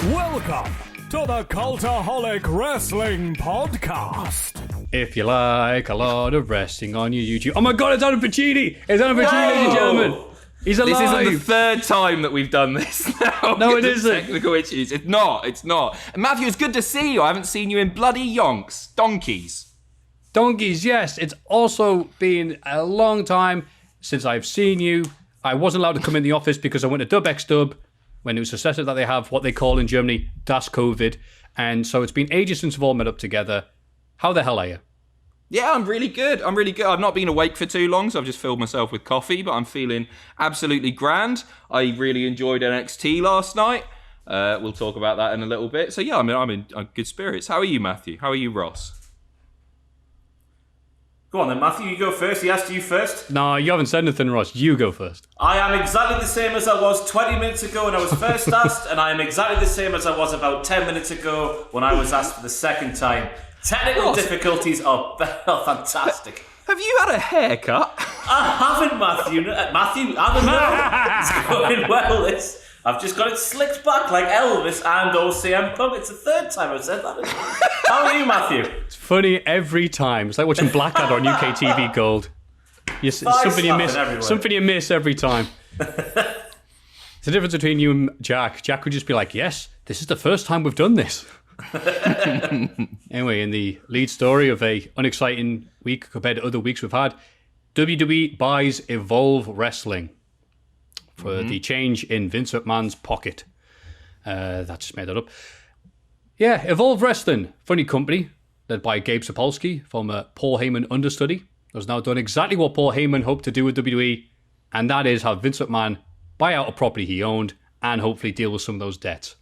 Welcome to the Cultaholic Wrestling Podcast. If you like a lot of wrestling on your YouTube. Oh my God, it's Adam Pacitti! It's Adam Pacitti, ladies and gentlemen. He's alive. This isn't the third time that we've done this now. No, it isn't. Technical issues. It's not. And Maffew, it's good to see you. I haven't seen you in bloody yonks. Donkeys, yes. It's also been a long time since I've seen you. I wasn't allowed to come in the office because I went to Dub X Dub when it was successful that they have what they call in Germany, Das COVID. And so it's been ages since we've all met up together. How the hell are you? Yeah, I'm really good. I've not been awake for too long, so I've just filled myself with coffee, but I'm feeling absolutely grand. I really enjoyed NXT last night. We'll talk about that in a little bit. So yeah, I'm in good spirits. How are you, Maffew? How are you, Ross? Go on then, Maffew, you go first. He asked you first. No, you haven't said anything, Ross. You go first. I am exactly the same as I was 20 minutes ago when I was first asked, and I am exactly the same as I was about 10 minutes ago when I was asked for the second time. Technical difficulties are fantastic. Have you had a haircut? I haven't, Maffew. Maffew, I don't know. It's going well. I've just got it slicked back like Elvis and OCM Punk. It's the third time I've said that. How are you, Maffew? It's funny every time. It's like watching Blackadder on UK TV Gold. Something you miss every time. It's the difference between you and Jack. Jack would just be like, yes, this is the first time we've done this. Anyway, in the lead story of a unexciting week compared to other weeks we've had, WWE buys Evolve Wrestling for the change in Vince McMahon's pocket. That just made that up. Yeah, Evolve Wrestling, funny company, led by Gabe Sapolsky, former Paul Heyman understudy, has now done exactly what Paul Heyman hoped to do with WWE, and that is have Vince McMahon buy out a property he owned and hopefully deal with some of those debts.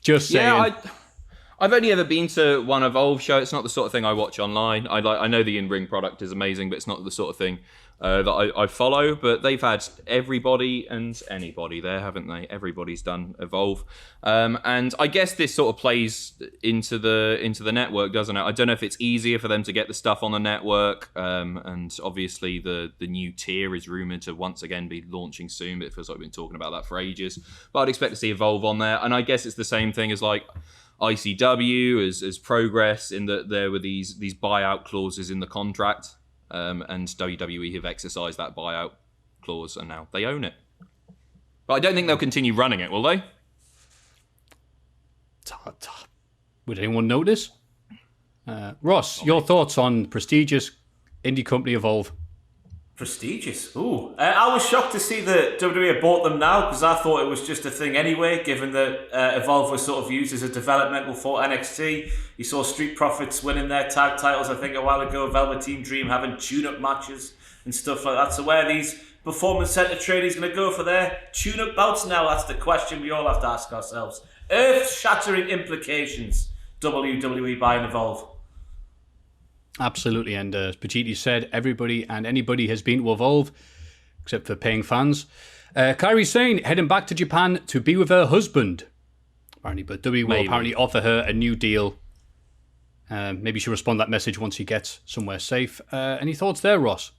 Just saying. Yeah, I've only ever been to one Evolve show. It's not the sort of thing I watch online. I know the in-ring product is amazing, but it's not the sort of thing that I follow. But they've had everybody and anybody there, haven't they? Everybody's done Evolve, and I guess this sort of plays into the network, doesn't it? I don't know if it's easier for them to get the stuff on the network, and obviously the new tier is rumored to once again be launching soon. But it feels like we've been talking about that for ages. But I'd expect to see Evolve on there, and I guess it's the same thing as like ICW as progress in that there were these buyout clauses in the contract, and WWE have exercised that buyout clause and now they own it. But I don't think they'll continue running it, will they? Would anyone notice? Ross, your thoughts on prestigious indie company Evolve? Prestigious. Ooh. I was shocked to see that WWE had bought them now because I thought it was just a thing anyway, given that Evolve was sort of used as a developmental for NXT. You saw Street Profits winning their tag titles, I think, a while ago. Velveteen Dream having tune-up matches and stuff like that. So where are these performance center trainees going to go for their tune-up bouts now? That's the question we all have to ask ourselves. Earth-shattering implications. WWE buying Evolve. Absolutely, and as Pacitti said, everybody and anybody has been to Evolve, except for paying fans. Kairi Sane heading back to Japan to be with her husband, apparently, but WWE will apparently offer her a new deal. Maybe she'll respond to that message once he gets somewhere safe. Any thoughts there, Ross?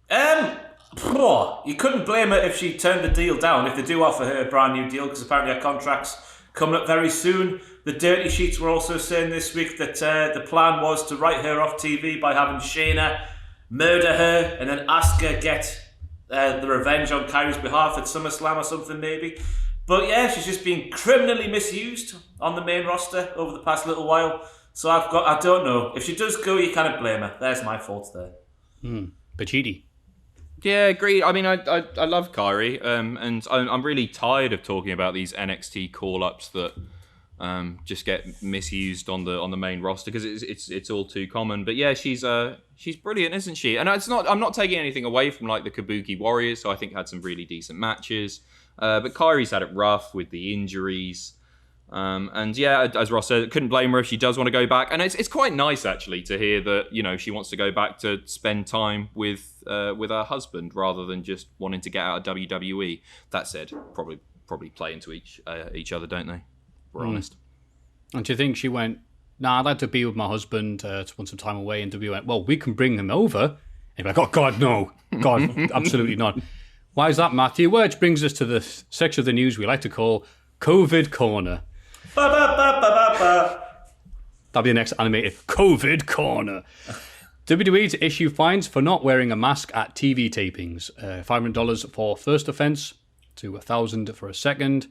You couldn't blame her if she turned the deal down, if they do offer her a brand new deal, because apparently her contract's coming up very soon. The Dirty Sheets were also saying this week that the plan was to write her off TV by having Shayna murder her and then Asuka get the revenge on Kairi's behalf at SummerSlam or something maybe. But yeah, she's just been criminally misused on the main roster over the past little while. So I don't know. If she does go, you can't blame her. There's my thoughts there. Pacitti. Yeah, agreed. I mean, I love Kairi, and I'm really tired of talking about these NXT call-ups that just get misused on the main roster because it's all too common. But yeah, she's brilliant, isn't she? And I'm not taking anything away from like the Kabuki Warriors, so I think had some really decent matches. But Kairi's had it rough with the injuries. And yeah, as Ross said, couldn't blame her if she does want to go back. And it's quite nice actually to hear that, you know, she wants to go back to spend time with her husband rather than just wanting to get out of WWE. That said, probably play into each other, don't they? We're honest. And do you think she went, nah, I'd like to be with my husband to want some time away, and WWE went, well, we can bring him over. And you're like, oh God, no. God, absolutely not. Why is that, Matthew? Which brings us to the section of the news we like to call COVID Corner. Ba, ba, ba, ba, ba, ba. That'll be the next animated COVID Corner. WWE to issue fines for not wearing a mask at TV tapings. $500 for first offence to $1,000 for a second.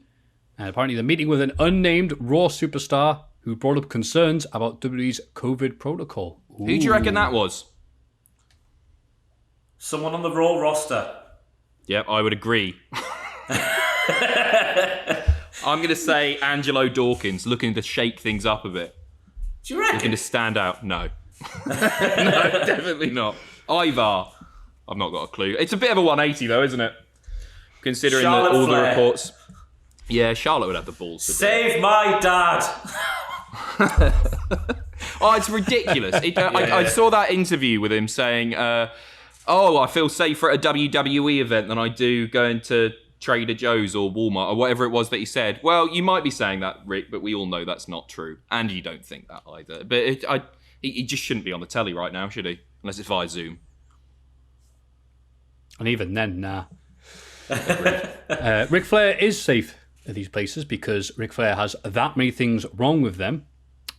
And apparently they're meeting with an unnamed Raw superstar who brought up concerns about WWE's COVID protocol. Ooh. Who do you reckon that was? Someone on the Raw roster. Yep, I would agree. I'm going to say Angelo Dawkins, looking to shake things up a bit. Do you reckon? Looking to stand out. No. No, definitely not. Ivar. I've not got a clue. It's a bit of a 180 though, isn't it? Considering all the reports. Yeah, Charlotte would have the balls to Save my dad. Oh, it's ridiculous. I saw that interview with him saying, I feel safer at a WWE event than I do going to Trader Joe's or Walmart or whatever it was that he said. Well, you might be saying that, Rick, but we all know that's not true. And you don't think that either. But he just shouldn't be on the telly right now, should he? Unless it's via Zoom. And even then, nah. Ric Flair is safe at these places because Ric Flair has that many things wrong with them.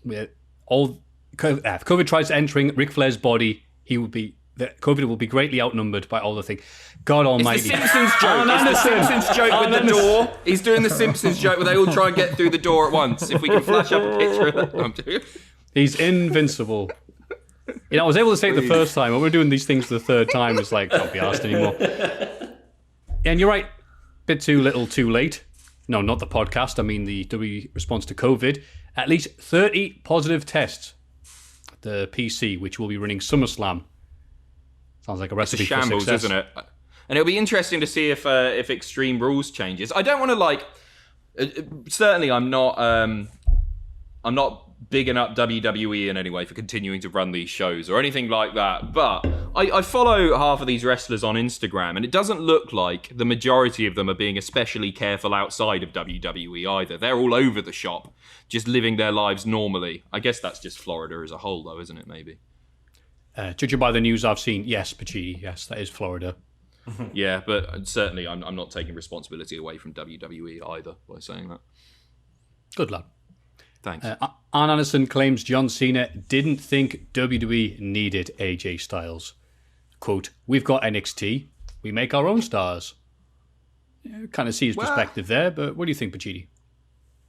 If COVID tries entering Ric Flair's body, COVID will be greatly outnumbered by all the things. God Almighty! It's the Simpsons joke. It's the Simpsons joke with the door. He's doing the Simpsons joke where they all try and get through the door at once. If we can flash up a picture of that. He's invincible. I was able to say it the first time. When we're doing these things for the third time, it's like, can't be asked anymore. And you're right. Bit too little, too late. No, not the podcast. I mean the WWE response to COVID. At least 30 positive tests. The PC, which will be running SummerSlam. Sounds like a recipe for shambles, success. isn't it? And it'll be interesting to see if Extreme Rules changes. I don't want to certainly, I'm not bigging up WWE in any way for continuing to run these shows or anything like that. But I follow half of these wrestlers on Instagram, and it doesn't look like the majority of them are being especially careful outside of WWE either. They're all over the shop, just living their lives normally. I guess that's just Florida as a whole, though, isn't it? Maybe. Judging by the news I've seen, yes, Pacitti, yes, that is Florida. Yeah, but certainly I'm not taking responsibility away from WWE either by saying that. Good lad. Thanks. Arn Anderson claims John Cena didn't think WWE needed AJ Styles. Quote, "We've got NXT. We make our own stars." Kind of see his perspective there, but what do you think, Pacitti?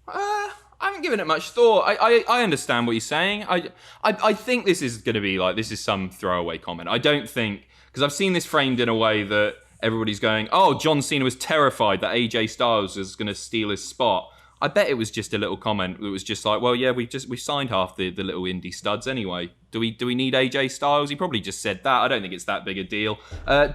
I haven't given it much thought. I understand what you're saying. I think this is going to be this is some throwaway comment. I don't think, because I've seen this framed in a way that everybody's going, oh, John Cena was terrified that AJ Styles was going to steal his spot. I bet it was just a little comment that was just like, well, yeah, we signed half the little indie studs anyway. Do we need AJ Styles? He probably just said that. I don't think it's that big a deal.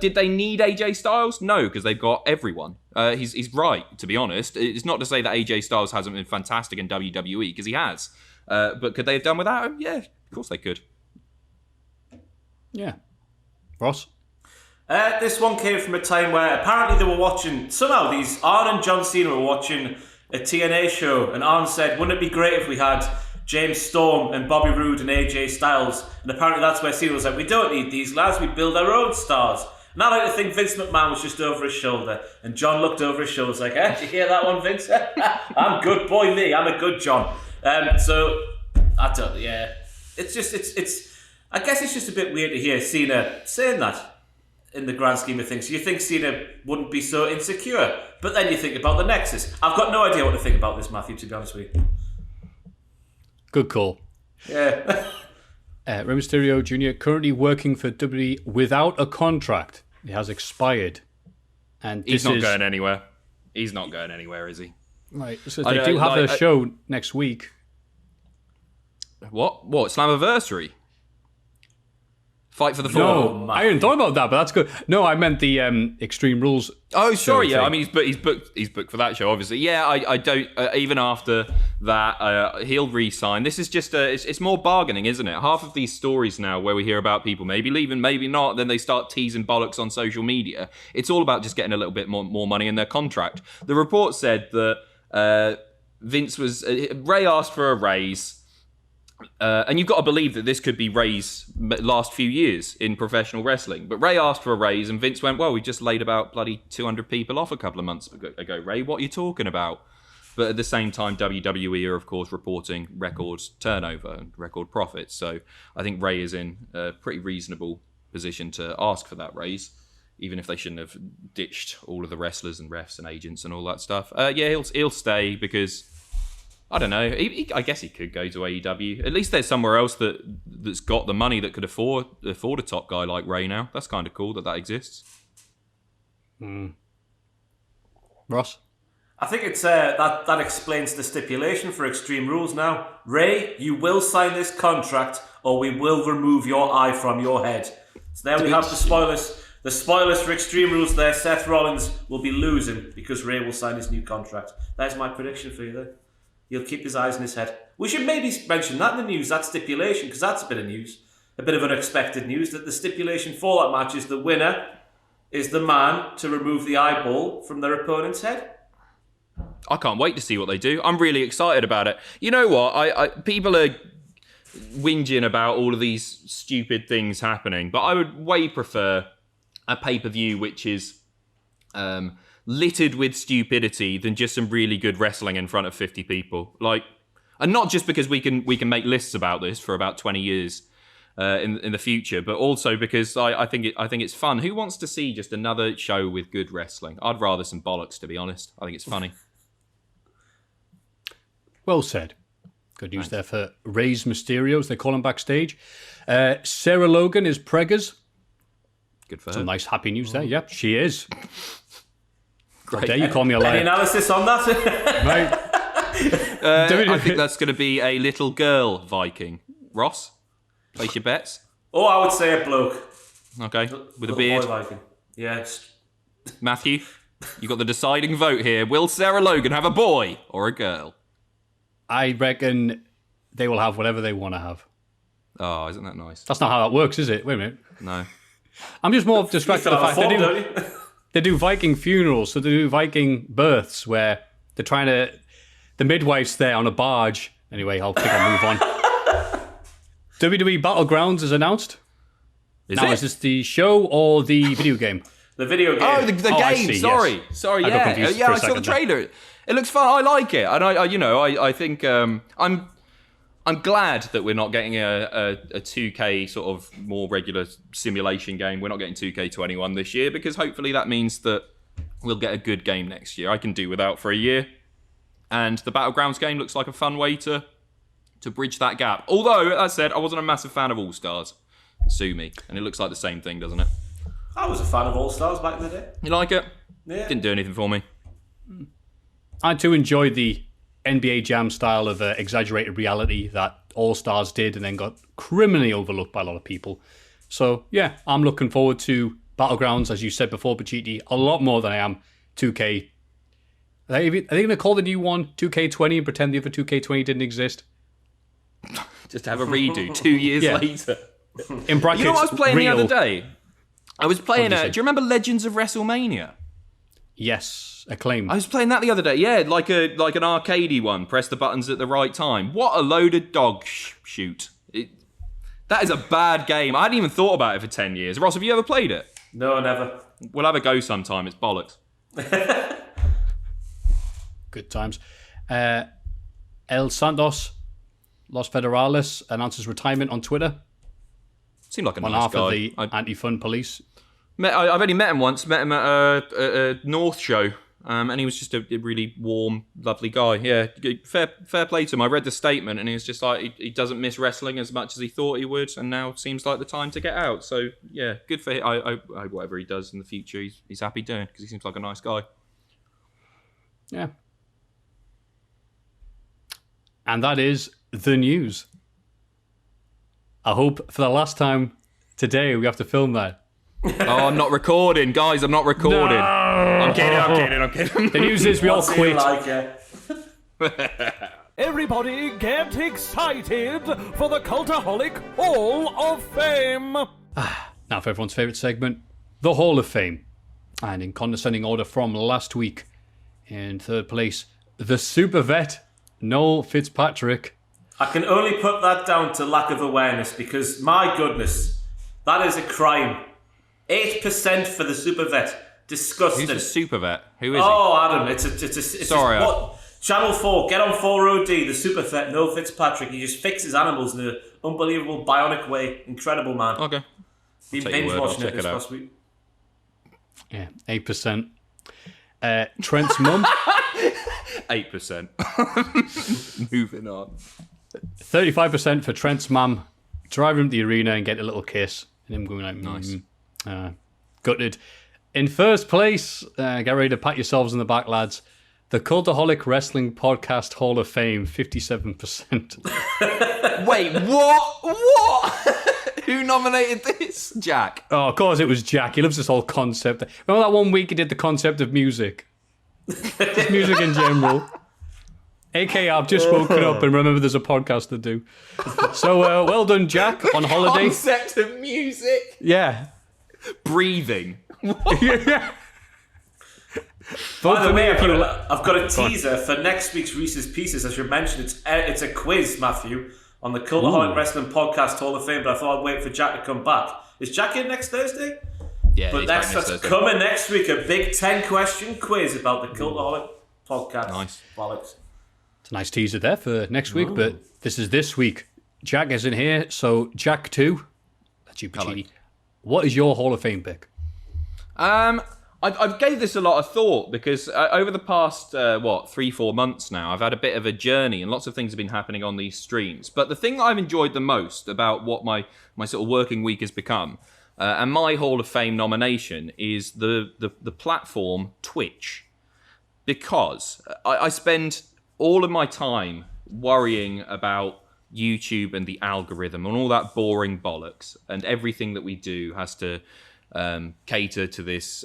Did they need AJ Styles? No, because they've got everyone. He's right, to be honest. It's not to say that AJ Styles hasn't been fantastic in WWE, because he has. But could they have done without him? Yeah, of course they could. Yeah. Ross? This one came from a time where apparently they were watching, somehow these Arn and John Cena were watching a TNA show, and Arn said, wouldn't it be great if we had James Storm and Bobby Roode and AJ Styles? And apparently that's where Cena was like, we don't need these lads, we build our own stars. And I like to think Vince McMahon was just over his shoulder, and John looked over his shoulder, was like, did you hear that one, Vince? I'm good boy me, I'm a good John. So I don't, yeah. It's I guess it's just a bit weird to hear Cena saying that in the grand scheme of things. You think Cena wouldn't be so insecure, but then you think about the Nexus. I've got no idea what to think about this, Maffew, to be honest with you. Good call. Yeah. Rey Mysterio Jr. currently working for WWE without a contract. It has expired. And he's not going anywhere. He's not going anywhere, is he? Right. So they do have a show next week. What? Slammiversary? Fight for the Fall. No, I hadn't thought about that, but that's good. No, I meant the Extreme Rules. Oh, sorry. Yeah, I mean he's booked for that show, obviously. Yeah, I don't. Even after that, he'll re-sign. This is just it's more bargaining, isn't it? Half of these stories now, where we hear about people maybe leaving, maybe not, then they start teasing bollocks on social media. It's all about just getting a little bit more money in their contract. The report said that Ray asked for a raise. And you've got to believe that this could be Ray's last few years in professional wrestling. But Ray asked for a raise, and Vince went, well, we just laid about bloody 200 people off a couple of months ago, Ray. What are you talking about? But at the same time, WWE are, of course, reporting record turnover and record profits. So I think Ray is in a pretty reasonable position to ask for that raise, even if they shouldn't have ditched all of the wrestlers and refs and agents and all that stuff. He'll stay because, I don't know, I guess he could go to AEW. At least there's somewhere else that's got the money that could afford a top guy like Ray now. That's kind of cool that exists. Ross? I think it's that explains the stipulation for Extreme Rules now. Ray, you will sign this contract or we will remove your eye from your head. So there we have the spoilers. The spoilers for Extreme Rules there. Seth Rollins will be losing because Ray will sign his new contract. That's my prediction for you there. He'll keep his eyes in his head. We should maybe mention that in the news, that stipulation, because that's a bit of news. A bit of unexpected news, that the stipulation for that match is the winner is the man to remove the eyeball from their opponent's head. I can't wait to see what they do. I'm really excited about it. You know what? People are whinging about all of these stupid things happening, but I would way prefer a pay-per-view which is littered with stupidity than just some really good wrestling in front of 50 people. And not just because we can make lists about this for about 20 years in the future, but also because I think it's fun. Who wants to see just another show with good wrestling? I'd rather some bollocks, to be honest. I think it's funny. Well said. Good news there for Rey's Mysterios. They call him backstage. Sarah Logan is preggers. Good for her. Some nice happy news there. Yep, she is. Great. How dare you call me a liar? Any analysis on that? Right. I think that's going to be a little girl Viking. Ross, place your bets. Oh, I would say a bloke. Okay, with a Little beard. boy Viking. Yes. Maffew, you got the deciding vote here. Will Sarah Logan have a boy or a girl? I reckon they will have whatever they want to have. Oh, isn't that nice? That's not how that works, is it? Wait a minute. No. I'm just more distracted by the fact they do Viking funerals, so they do Viking births where they're trying to... The midwife's there on a barge. Anyway, I'll move on. WWE Battlegrounds is announced. Is this the show or the video game? The video game. Oh, the game. Sorry. Yes. Sorry, I got confused for a I saw the second there. trailer. It looks fun. I like it. And I think I'm glad that we're not getting a 2K sort of more regular simulation game. We're not getting 2K21 this year because hopefully that means that we'll get a good game next year. I can do without for a year. And the Battlegrounds game looks like a fun way to bridge that gap. Although, as I said, I wasn't a massive fan of All Stars. Sue me. And it looks like the same thing, doesn't it? I was a fan of All Stars back in the day. You like it? Yeah. Didn't do anything for me. I too enjoyed the NBA Jam style of exaggerated reality that All Stars did and then got criminally overlooked by a lot of people. So, yeah, I'm looking forward to Battlegrounds, as you said before, Pacitti, a lot more than I am 2K. Are they going to call the new one 2K20 and pretend the other 2K20 didn't exist? Just to have a redo 2 years later. In brackets, You know what I was playing real. the other day? I was playing, What did you say? do you remember Legends of WrestleMania? Yes, Acclaim. I was playing that the other day. Yeah, like an arcadey one. Press the buttons at the right time. What a load of dog shoot. That is a bad game. I hadn't even thought about it for 10 years. Ross, have you ever played it? No, never. We'll have a go sometime. It's bollocks. Good times. El Santos Los Federales announces retirement on Twitter. Seemed like a On nice half guy. of the anti-fun police. I've only met him once. Met him at a North show. And he was just a really warm, lovely guy. Yeah, fair play to him. I read the statement and he was just like, he doesn't miss wrestling as much as he thought he would, and now seems like the time to get out. So, yeah, good for him. I hope whatever he does in the future, he's happy doing, because he seems like a nice guy. Yeah. And that is the news. I hope for the last time today we have to film that. Oh, I'm not recording. Guys, I'm not recording. No! I'm kidding. The news is we all What's it quit. like, Everybody get excited for the Cultaholic Hall of Fame! Now for everyone's favourite segment, the Hall of Fame. And in condescending order from last week, in third place, the super vet, Noel Fitzpatrick. I can only put that down to lack of awareness because, my goodness, that is a crime. 8% for the super vet. Disgusting. Who's the super vet? Who is he? Oh, Adam, it's Sorry, Channel 4, get on 4OD, the super vet, no Fitzpatrick. He just fixes animals in an unbelievable bionic way. Incredible, man. Okay. Been binge watching it this past week. Yeah, 8%. Trent's mum. 8%. Moving on. 35% for Trent's mum. Driving him to the arena and get a little kiss. And him going like, Nice. Gutted. In first place, get ready to pat yourselves on the back, lads. The Cultaholic Wrestling Podcast Hall of Fame, 57%. Wait, what? What? Who nominated this? Jack. Oh, of course it was Jack. He loves this whole concept. Remember that one week he did the concept of music? Just music in general. AKA, I've just woken up and remember there's a podcast to do. So, well done, Jack, on holiday. Concept of music? Yeah. Breathing. Yeah. By the way, I've got a teaser for next week's Reese's Pieces. As you mentioned, it's a quiz, Maffew, on the Cultaholic Wrestling Podcast Hall of Fame, but I thought I'd wait for Jack to come back. Is Jack in next Thursday? Yeah, but that's coming next week, a big 10-question quiz about the Cultaholic Podcast. Nice. Bollocks. It's a nice teaser there for next week, but this is this week. Jack isn't here, so Jack 2, that's you, Pacitti. What is your Hall of Fame pick? I've gave this a lot of thought because over the past, 3-4 months now, I've had a bit of a journey and lots of things have been happening on these streams. But the thing I've enjoyed the most about what my sort of working week has become, and my Hall of Fame nomination, is the platform Twitch. Because I spend all of my time worrying about YouTube and the algorithm and all that boring bollocks, and everything that we do has to cater to this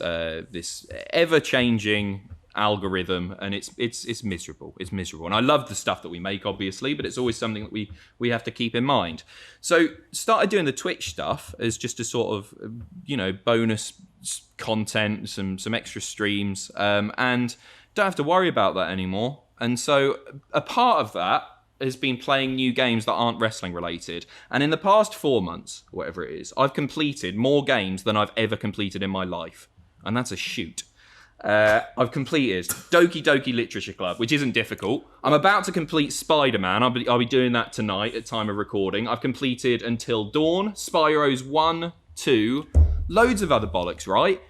ever-changing algorithm, and it's miserable. It's miserable, and I love the stuff that we make, obviously, but it's always something that we have to keep in mind. So started doing the Twitch stuff as just a sort of bonus content, some extra streams, and don't have to worry about that anymore. And so a part of that has been playing new games that aren't wrestling related. And in the past 4 months, whatever it is, I've completed more games than I've ever completed in my life. And that's a shoot. I've completed Doki Doki Literature Club, which isn't difficult. I'm about to complete Spider-Man. I'll be doing that tonight at time of recording. I've completed Until Dawn, Spyro's 1, 2, loads of other bollocks, right?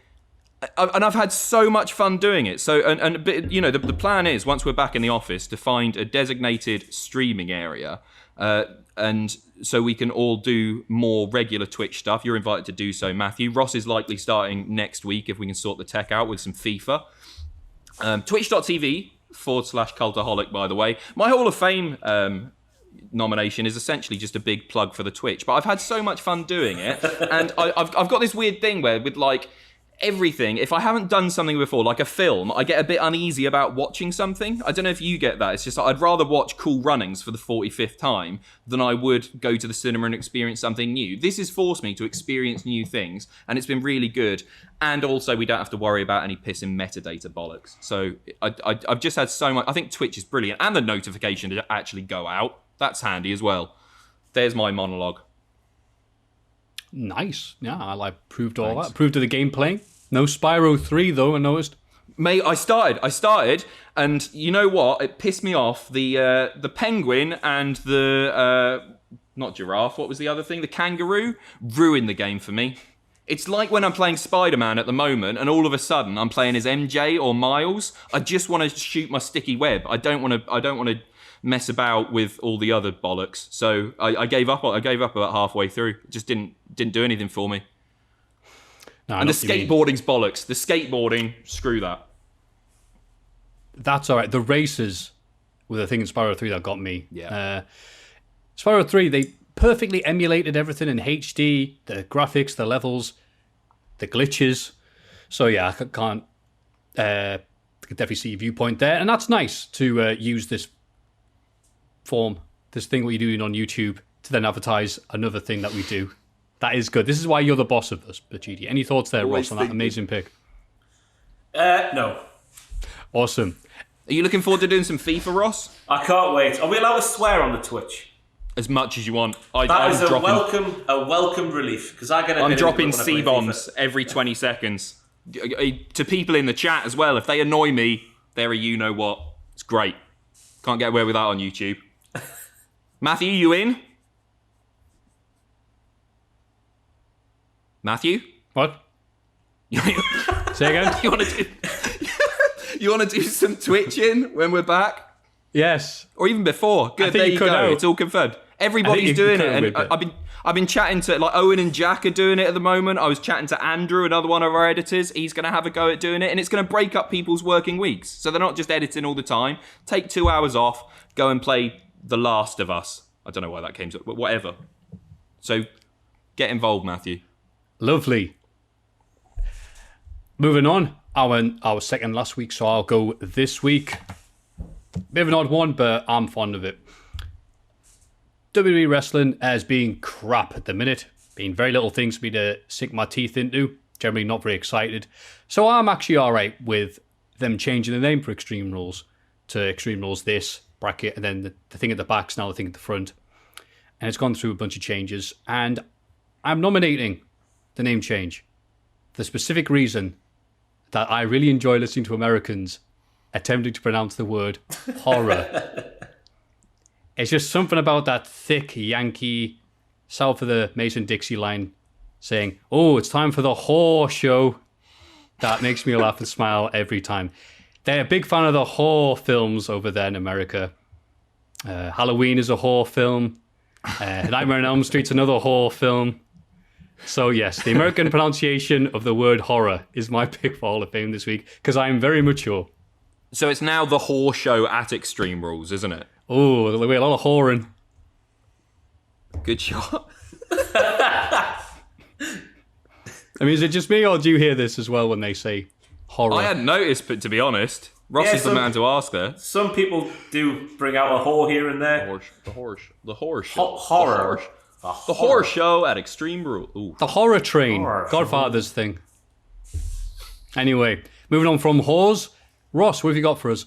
And I've had so much fun doing it. So, the plan is, once we're back in the office, to find a designated streaming area, and so we can all do more regular Twitch stuff. You're invited to do so, Maffew. Ross is likely starting next week if we can sort the tech out with some FIFA. Twitch.tv/Cultaholic, by the way. My Hall of Fame nomination is essentially just a big plug for the Twitch, but I've had so much fun doing it, and I've got this weird thing where with everything, if I haven't done something before, like a film, I get a bit uneasy about watching something. I don't know if you get that. It's just I'd rather watch Cool Runnings for the 45th time than I would go to the cinema and experience something new. This has forced me to experience new things, and it's been really good. And also, we don't have to worry about any pissing metadata bollocks. So I've just had so much. I think Twitch is brilliant, and the notification to actually go out, that's handy as well. There's my monologue. Nice. Yeah, I proved all that. Proved of the gameplay. No Spyro 3, though, I noticed. Mate, I started, and you know what? It pissed me off. The penguin and the, not giraffe, what was the other thing? The kangaroo ruined the game for me. It's like when I'm playing Spider-Man at the moment, and all of a sudden I'm playing as MJ or Miles. I just want to shoot my sticky web. I don't want to mess about with all the other bollocks. So I gave up. I gave up about halfway through. It just didn't do anything for me. No, and the skateboarding's bollocks. The skateboarding, screw that. That's all right. The races were the thing in Spyro 3 that got me. Yeah. Spyro 3, they perfectly emulated everything in HD, the graphics, the levels, the glitches. So yeah, I can definitely see your viewpoint there. And that's nice to use this thing what you're doing on YouTube to then advertise another thing that we do. That is good. This is why you're the boss of us, Pacitti. Any thoughts there, Ross, on that amazing pick? No. Awesome. Are you looking forward to doing some FIFA, Ross? I can't wait. Are we allowed to swear on the Twitch? As much as you want. That is a welcome relief, because I'm dropping C-bombs every 20 seconds. To people in the chat as well. If they annoy me, they're a you-know-what. It's great. Can't get away with that on YouTube. Maffew, you in? Maffew? What? Say again? You want to do some twitching when we're back? Yes. Or even before? Good, there you go. Out. It's all confirmed. Everybody's doing it, and I've been chatting to, like, Owen and Jack are doing it at the moment. I was chatting to Andrew, another one of our editors. He's going to have a go at doing it, and it's going to break up people's working weeks. So they're not just editing all the time. Take 2 hours off, go and play The Last of Us. I don't know why that came to it, but whatever. So get involved, Maffew. Lovely. Moving on. I was second last week, so I'll go this week. Bit of an odd one, but I'm fond of it. WWE Wrestling as being crap at the minute. Being very little things for me to sink my teeth into. Generally not very excited. So I'm actually alright with them changing the name for Extreme Rules to Extreme Rules this bracket, and then the thing at the back's now the thing at the front. And it's gone through a bunch of changes. And I'm nominating the name change. The specific reason that I really enjoy listening to Americans attempting to pronounce the word horror. It's just something about that thick Yankee south of the Mason-Dixie line saying, "Oh, it's time for the horror show." That makes me laugh and smile every time. They're a big fan of the horror films over there in America. Halloween is a horror film. Nightmare on Elm Street's another horror film. So yes, the American pronunciation of the word horror is my pick for Hall of Fame this week, because I'm very mature. So it's now the horror show at Extreme Rules, isn't it? Oh, there'll be a lot of whoring. Good shot. I mean, is it just me, or do you hear this as well when they say horror? I hadn't noticed, but to be honest, Ross is the man to ask there. Some people do bring out a whore here and there. The horror show. Horror. The horror show at Extreme Rules. Ooh. The horror train. Horror. Godfather's thing. Anyway, moving on from whores. Ross, what have you got for us?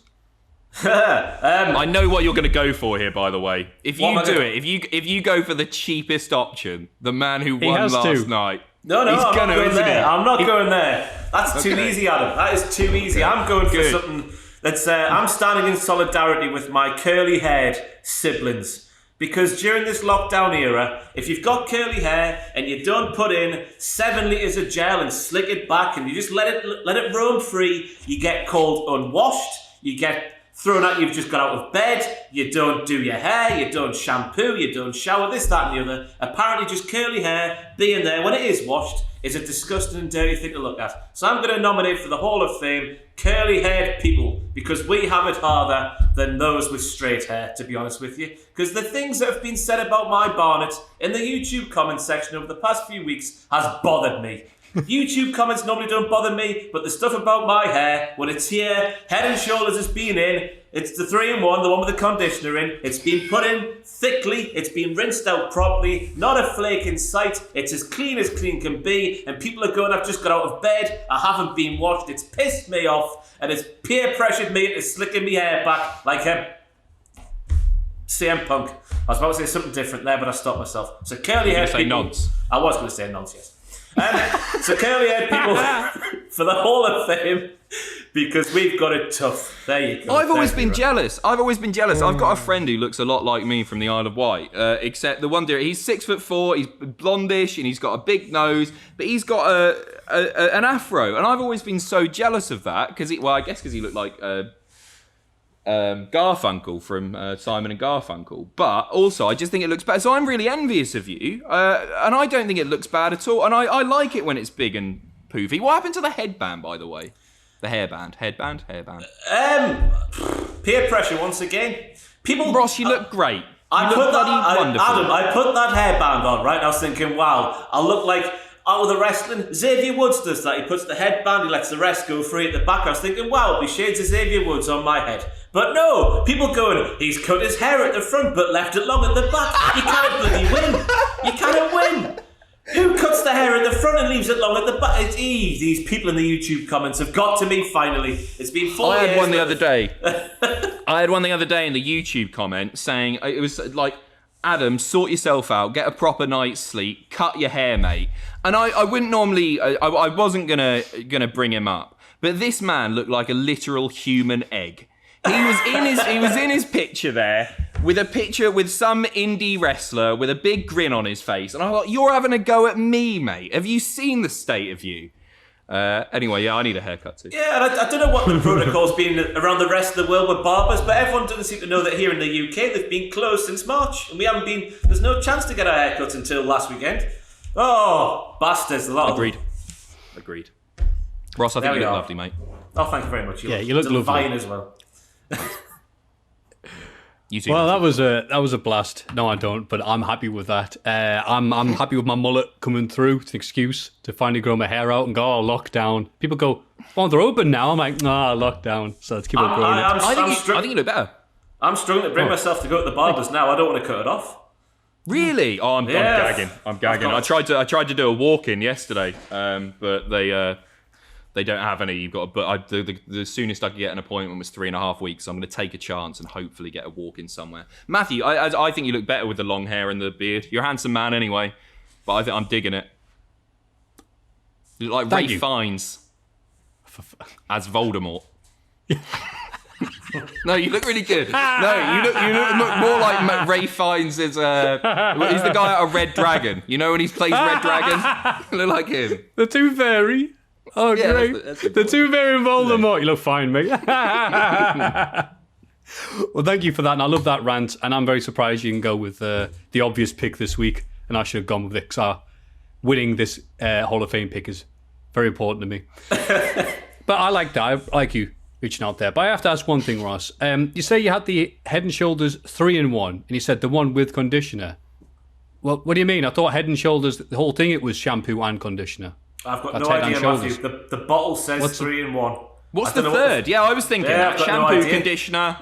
I know what you're going to go for here, by the way. If What you am I do gonna- it, if you go for the cheapest option, the man who won has last to. night. No, he's I'm gonna, not going isn't there. he? I'm not going there. That's too Okay. easy, Adam. That is too easy. I'm going for Good. something that's... I'm standing in solidarity with my curly-haired siblings. Because during this lockdown era, if you've got curly hair and you don't put in 7 litres of gel and slick it back and you just let it roam free, you get called unwashed, you get thrown out, you've just got out of bed, you don't do your hair, you don't shampoo, you don't shower, this, that and the other. Apparently just curly hair being there when it is washed is a disgusting and dirty thing to look at. So I'm going to nominate for the Hall of Fame curly-haired people, because we have it harder than those with straight hair, to be honest with you. Because the things that have been said about my barnet in the YouTube comment section over the past few weeks has bothered me. YouTube comments normally don't bother me, but the stuff about my hair, when it's here, Head and Shoulders has been in, it's the 3-in-1, the one with the conditioner in, it's been put in thickly, it's been rinsed out properly, not a flake in sight, it's as clean can be, and people are going, I've just got out of bed, I haven't been washed, it's pissed me off, and it's peer pressured me into slicking my hair back like a CM Punk. I was about to say something different there, but I stopped myself. So curly haired people... say nonce. I was going to say nonce, yes. So curly haired people for the Hall of Fame, because we've got it tough. There you go. I've always Thank you, been jealous. I've got a friend who looks a lot like me from the Isle of Wight, except the one he's 6'4", he's blondish, and he's got a big nose, but he's got an afro, and I've always been so jealous of that because I guess because he looked like Garfunkel from Simon and Garfunkel, but also I just think it looks bad. So I'm really envious of you, and I don't think it looks bad at all. And I like it when it's big and poofy. What happened to the headband, by the way? The hairband. Peer pressure once again. People. Ross, you look great. I You put look that. bloody wonderful. Adam, I put that hairband on, right? And I was thinking, wow, I'll look like out of the wrestling. Xavier Woods does that. He puts the headband, he lets the rest go free at the back. I was thinking, wow, it'll be shades of Xavier Woods on my head. But no, people going, he's cut his hair at the front but left it long at the back. You can't bloody win. You cannot win. Who cuts the hair at the front and leaves it long at the back? It's Eve. These people in the YouTube comments have got to me finally. It's been 4 years. I had one the other day. I had one the other day in the YouTube comment saying, it was like, Adam, sort yourself out, get a proper night's sleep, cut your hair, mate. And I wouldn't normally, I wasn't gonna bring him up, but this man looked like a literal human egg. He was in his picture there with a picture with some indie wrestler with a big grin on his face, and I thought, you're having a go at me, mate. Have you seen the state of you? Anyway, yeah, I need a haircut too. Yeah, and I don't know what the protocol's been around the rest of the world with barbers, but everyone doesn't seem to know that here in the UK they've been closed since March, and there's no chance to get our haircuts until last weekend. Oh, bastards! A lot of them. Agreed. Ross, I think you look lovely, mate. Oh, thank you very much. You look divine lovely as well. You too. Well, that was a blast. No, I don't, but I'm happy with that. I'm happy with my mullet coming through. It's an excuse to finally grow my hair out and go, lockdown. People go, oh, they're open now. I'm like, lockdown. So let's keep on growing it. I think you look better. I'm struggling to bring myself to go to the barbers now. I don't want to cut it off. Really? Oh, I'm gagging. I'm gagging. I tried to do a walk-in yesterday, but they don't have any. You've got, but the soonest I could get an appointment was 3.5 weeks. So I'm going to take a chance and hopefully get a walk-in somewhere. Maffew, I think you look better with the long hair and the beard. You're a handsome man anyway, but I think I'm digging it. You look like Ray Fiennes as Voldemort. No, you look really good. No, you look more like Ray Fiennes is. He's the guy out of Red Dragon. You know when he plays Red Dragon? You look like him. The Tooth Fairy. Oh, yeah, great. That's the Tooth Fairy and Voldemort. You look fine, mate. Well, thank you for that, and I love that rant, and I'm very surprised you can go with the obvious pick this week, and I should have gone with it, because winning this Hall of Fame pick is very important to me. But I like that. I like you reaching out there. But I have to ask one thing, Ross. You say you had the Head & Shoulders 3-in-1, and you said the one with conditioner. Well, what do you mean? I thought Head & Shoulders, the whole thing, it was shampoo and conditioner. I've got no idea, Maffew. The bottle says 3-in-1. What's the third? Yeah, I was thinking that. Shampoo, conditioner.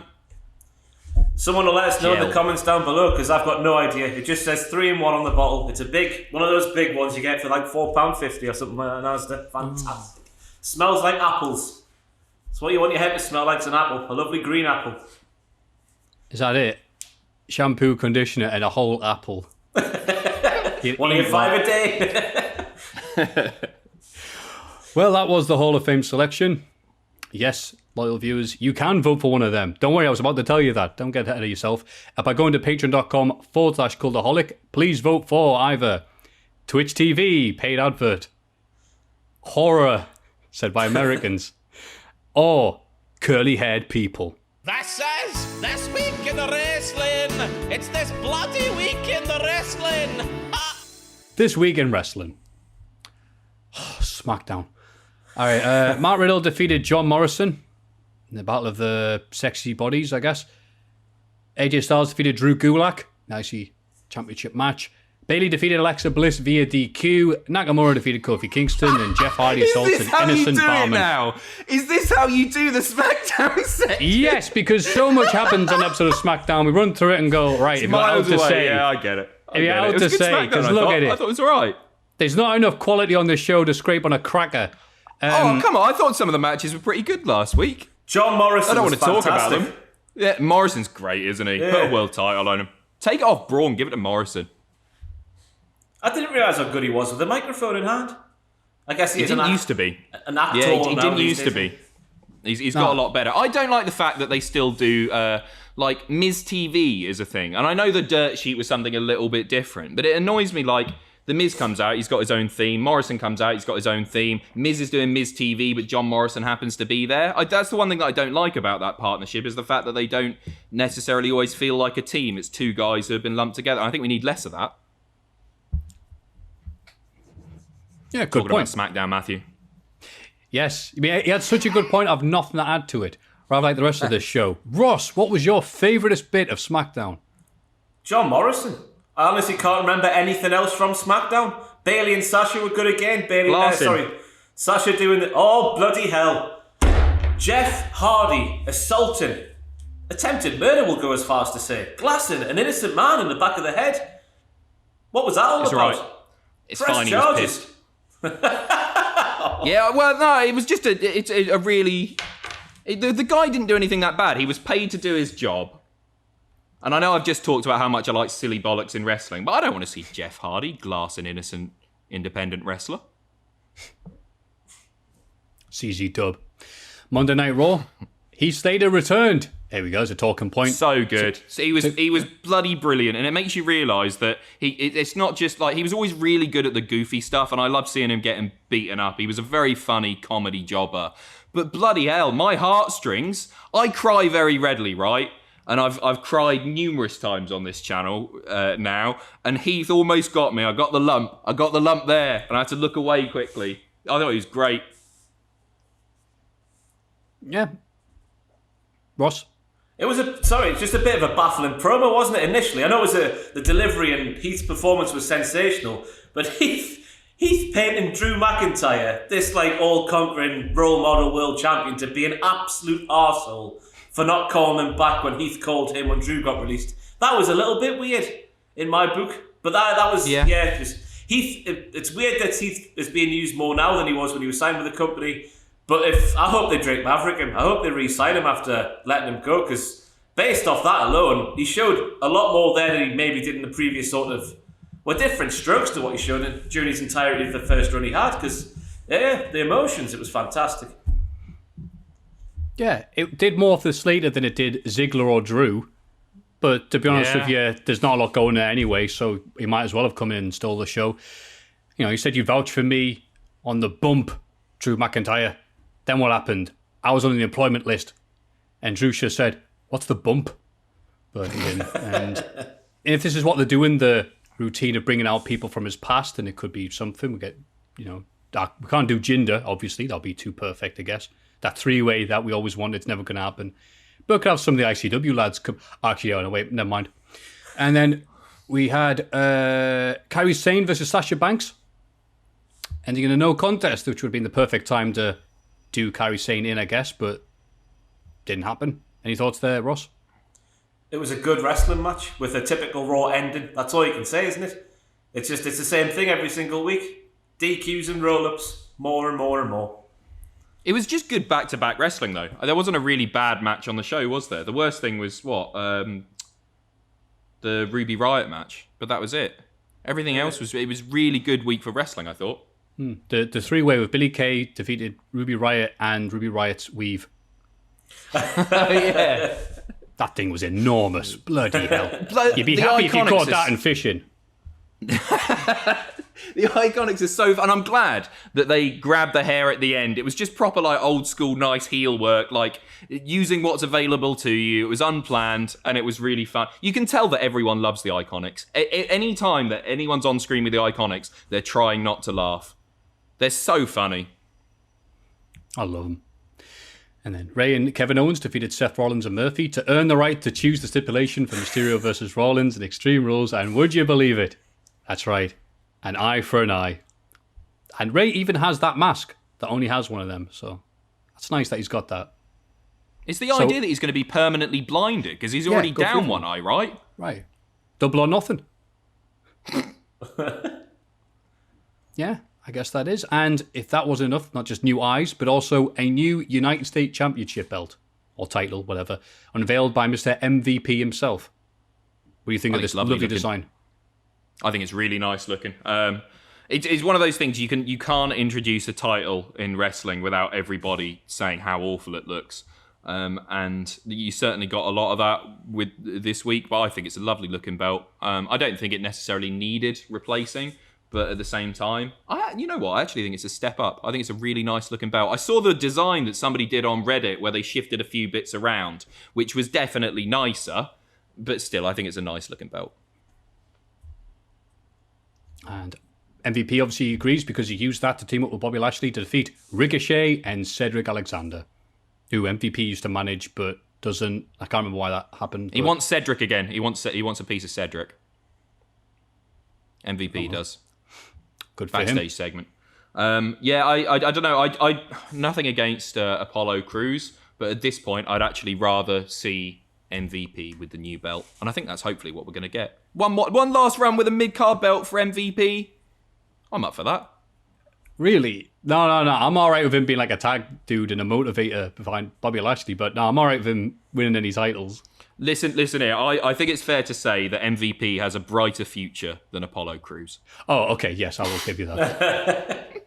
Someone will let us know in the comments down below, because I've got no idea. It just says 3-in-1 on the bottle. It's one of those big ones you get for like £4.50 or something like that. Fantastic. Smells like apples. It's what you want your head to smell like, it's an apple. A lovely green apple. Is that it? Shampoo, conditioner, and a whole apple. One of your 5 a day. Well, that was the Hall of Fame selection. Yes, loyal viewers, you can vote for one of them. Don't worry, I was about to tell you that. Don't get ahead of yourself. By going to patreon.com/Cultaholic, please vote for either Twitch TV, paid advert, horror, said by Americans, or curly-haired people. That says, this week in the wrestling, it's this bloody week in the wrestling. This week in wrestling. SmackDown. All right, Matt Riddle defeated John Morrison in the Battle of the Sexy Bodies, I guess. AJ Styles defeated Drew Gulak. Nicey championship match. Bayley defeated Alexa Bliss via DQ. Nakamura defeated Kofi Kingston, and Jeff Hardy assaulted Innocent Barman. Now? Is this how you do the SmackDown section? Yes, because so much happens on an episode of SmackDown. We run through it and go, right, if you're out to say. Yeah, I get it. If you're out to say, because look at it. I thought it was all right. There's not enough quality on this show to scrape on a cracker. Oh, come on. I thought some of the matches were pretty good last week. John Morrison. I don't want to talk about them. Yeah, Morrison's great, isn't he? Yeah. Put a world title on him. Take it off Braun, give it to Morrison. I didn't realise how good he was with the microphone in hand. I guess he didn't used to be. An actor. Yeah, he didn't used to be. He's got a lot better. I don't like the fact that they still do, like, Miz TV is a thing. And I know the Dirt Sheet was something a little bit different, but it annoys me, like, the Miz comes out, he's got his own theme. Morrison comes out, he's got his own theme. Miz is doing Miz TV, but John Morrison happens to be there. That's the one thing that I don't like about that partnership, is the fact that they don't necessarily always feel like a team. It's two guys who have been lumped together. I think we need less of that. Yeah, good point. Talking about SmackDown, Maffew. Yes, I mean, he had such a good point. I've nothing to add to it. Rather like the rest of this show. Ross, what was your favouriteest bit of SmackDown? John Morrison. I honestly can't remember anything else from SmackDown. Bayley and Sasha were good again. Sasha doing the... Oh, bloody hell. Jeff Hardy assaulting. Attempted murder will go as far as to say. Glassing an innocent man in the back of the head. What was that all about? Right. It's fine, he was pissed. Yeah, well, no, it was just a really... The guy didn't do anything that bad. He was paid to do his job. And I know I've just talked about how much I like silly bollocks in wrestling, but I don't want to see Jeff Hardy glass an innocent independent wrestler. CZ Dub. Monday Night Raw. Heath Slater returned. There we go, it's a talking point. So good. So he was bloody brilliant, and it makes you realise that it's not just like he was always really good at the goofy stuff, and I loved seeing him getting beaten up. He was a very funny comedy jobber. But bloody hell, my heartstrings, I cry very readily, right? And I've cried numerous times on this channel now, and Heath almost got me. I got the lump there, and I had to look away quickly. I thought he was great. Yeah. Ross? It's just a bit of a baffling promo, wasn't it, initially? I know the delivery and Heath's performance was sensational, but Heath painting Drew McIntyre, this like all-conquering role model world champion, to be an absolute arsehole for not calling him back when Heath called him when Drew got released. That was a little bit weird in my book, but that was just Heath. It's weird that Heath is being used more now than he was when he was signed with the company. But I hope they Drake Maverick him. I hope they re-sign him after letting him go, because based off that alone, he showed a lot more there than he maybe did in the previous different strokes to what he showed during his entirety of the first run he had, because, the emotions, it was fantastic. Yeah, it did more for Slater than it did Ziggler or Drew, but to be honest with you, there's not a lot going there anyway, so he might as well have come in and stole the show. You know, you said you vouched for me on the bump, Drew McIntyre. Then what happened? I was on the employment list, and Drew just said, "What's the bump?" But he didn't. And if this is what they're doing, the routine of bringing out people from his past, then it could be something. We get, we can't do Jinder, obviously. That'll be too perfect, I guess. That three-way that we always wanted, it's never going to happen. But we could have some of the ICW lads come. Actually, no, wait, never mind. And then we had Kairi Sane versus Sasha Banks, ending in a no contest, which would have been the perfect time to do Kairi Sane in, I guess, but didn't happen. Any thoughts there, Ross? It was a good wrestling match with a typical Raw ending. That's all you can say, isn't it? It's the same thing every single week. DQs and roll-ups, more and more and more. It was just good back-to-back wrestling, though. There wasn't a really bad match on the show, was there? The worst thing was, the Ruby Riott match, but that was it. Everything else was really good week for wrestling, I thought. The three-way with Billie Kay defeated Ruby Riott and Ruby Riott's weave. Yeah. That thing was enormous. Bloody hell. You'd be happy if you caught that in fishing. The Iconics is so fun, and I'm glad that they grabbed the hair at the end. It was just proper, like, old school, nice heel work, like, using what's available to you. It was unplanned, and it was really fun. You can tell that everyone loves the Iconics. Any time that anyone's on screen with the Iconics, they're trying not to laugh. They're so funny. I love them. And then Ray and Kevin Owens defeated Seth Rollins and Murphy to earn the right to choose the stipulation for Mysterio versus Rollins in Extreme Rules, and would you believe it? That's right. An eye for an eye. And Ray even has that mask that only has one of them, so that's nice that he's got that. It's the idea that he's going to be permanently blinded, because he's already down one eye, right? Right. Double or nothing. Yeah, I guess that is. And if that wasn't enough, not just new eyes, but also a new United States Championship belt, or title, whatever, unveiled by Mr. MVP himself. What do you think of this lovely design? I think it's really nice looking. It's one of those things you can't introduce a title in wrestling without everybody saying how awful it looks. And you certainly got a lot of that with this week, but I think it's a lovely looking belt. I don't think it necessarily needed replacing, but at the same time, you know what? I actually think it's a step up. I think it's a really nice looking belt. I saw the design that somebody did on Reddit where they shifted a few bits around, which was definitely nicer, but still, I think it's a nice looking belt. And MVP obviously agrees because he used that to team up with Bobby Lashley to defeat Ricochet and Cedric Alexander, who MVP used to manage but doesn't. I can't remember why that happened. He wants Cedric again. He wants a piece of Cedric. MVP does. Good for him. Backstage segment. I don't know. I nothing against Apollo Crews, but at this point, I'd actually rather see MVP with the new belt, and I think that's hopefully what we're going to get. One last run with a mid-card belt for MVP. I'm up for that. Really? No. I'm all right with him being like a tag dude and a motivator behind Bobby Lashley, but no, I'm all right with him winning any titles. Listen here. I think it's fair to say that MVP has a brighter future than Apollo Crews. Oh, okay. Yes, I will give you that.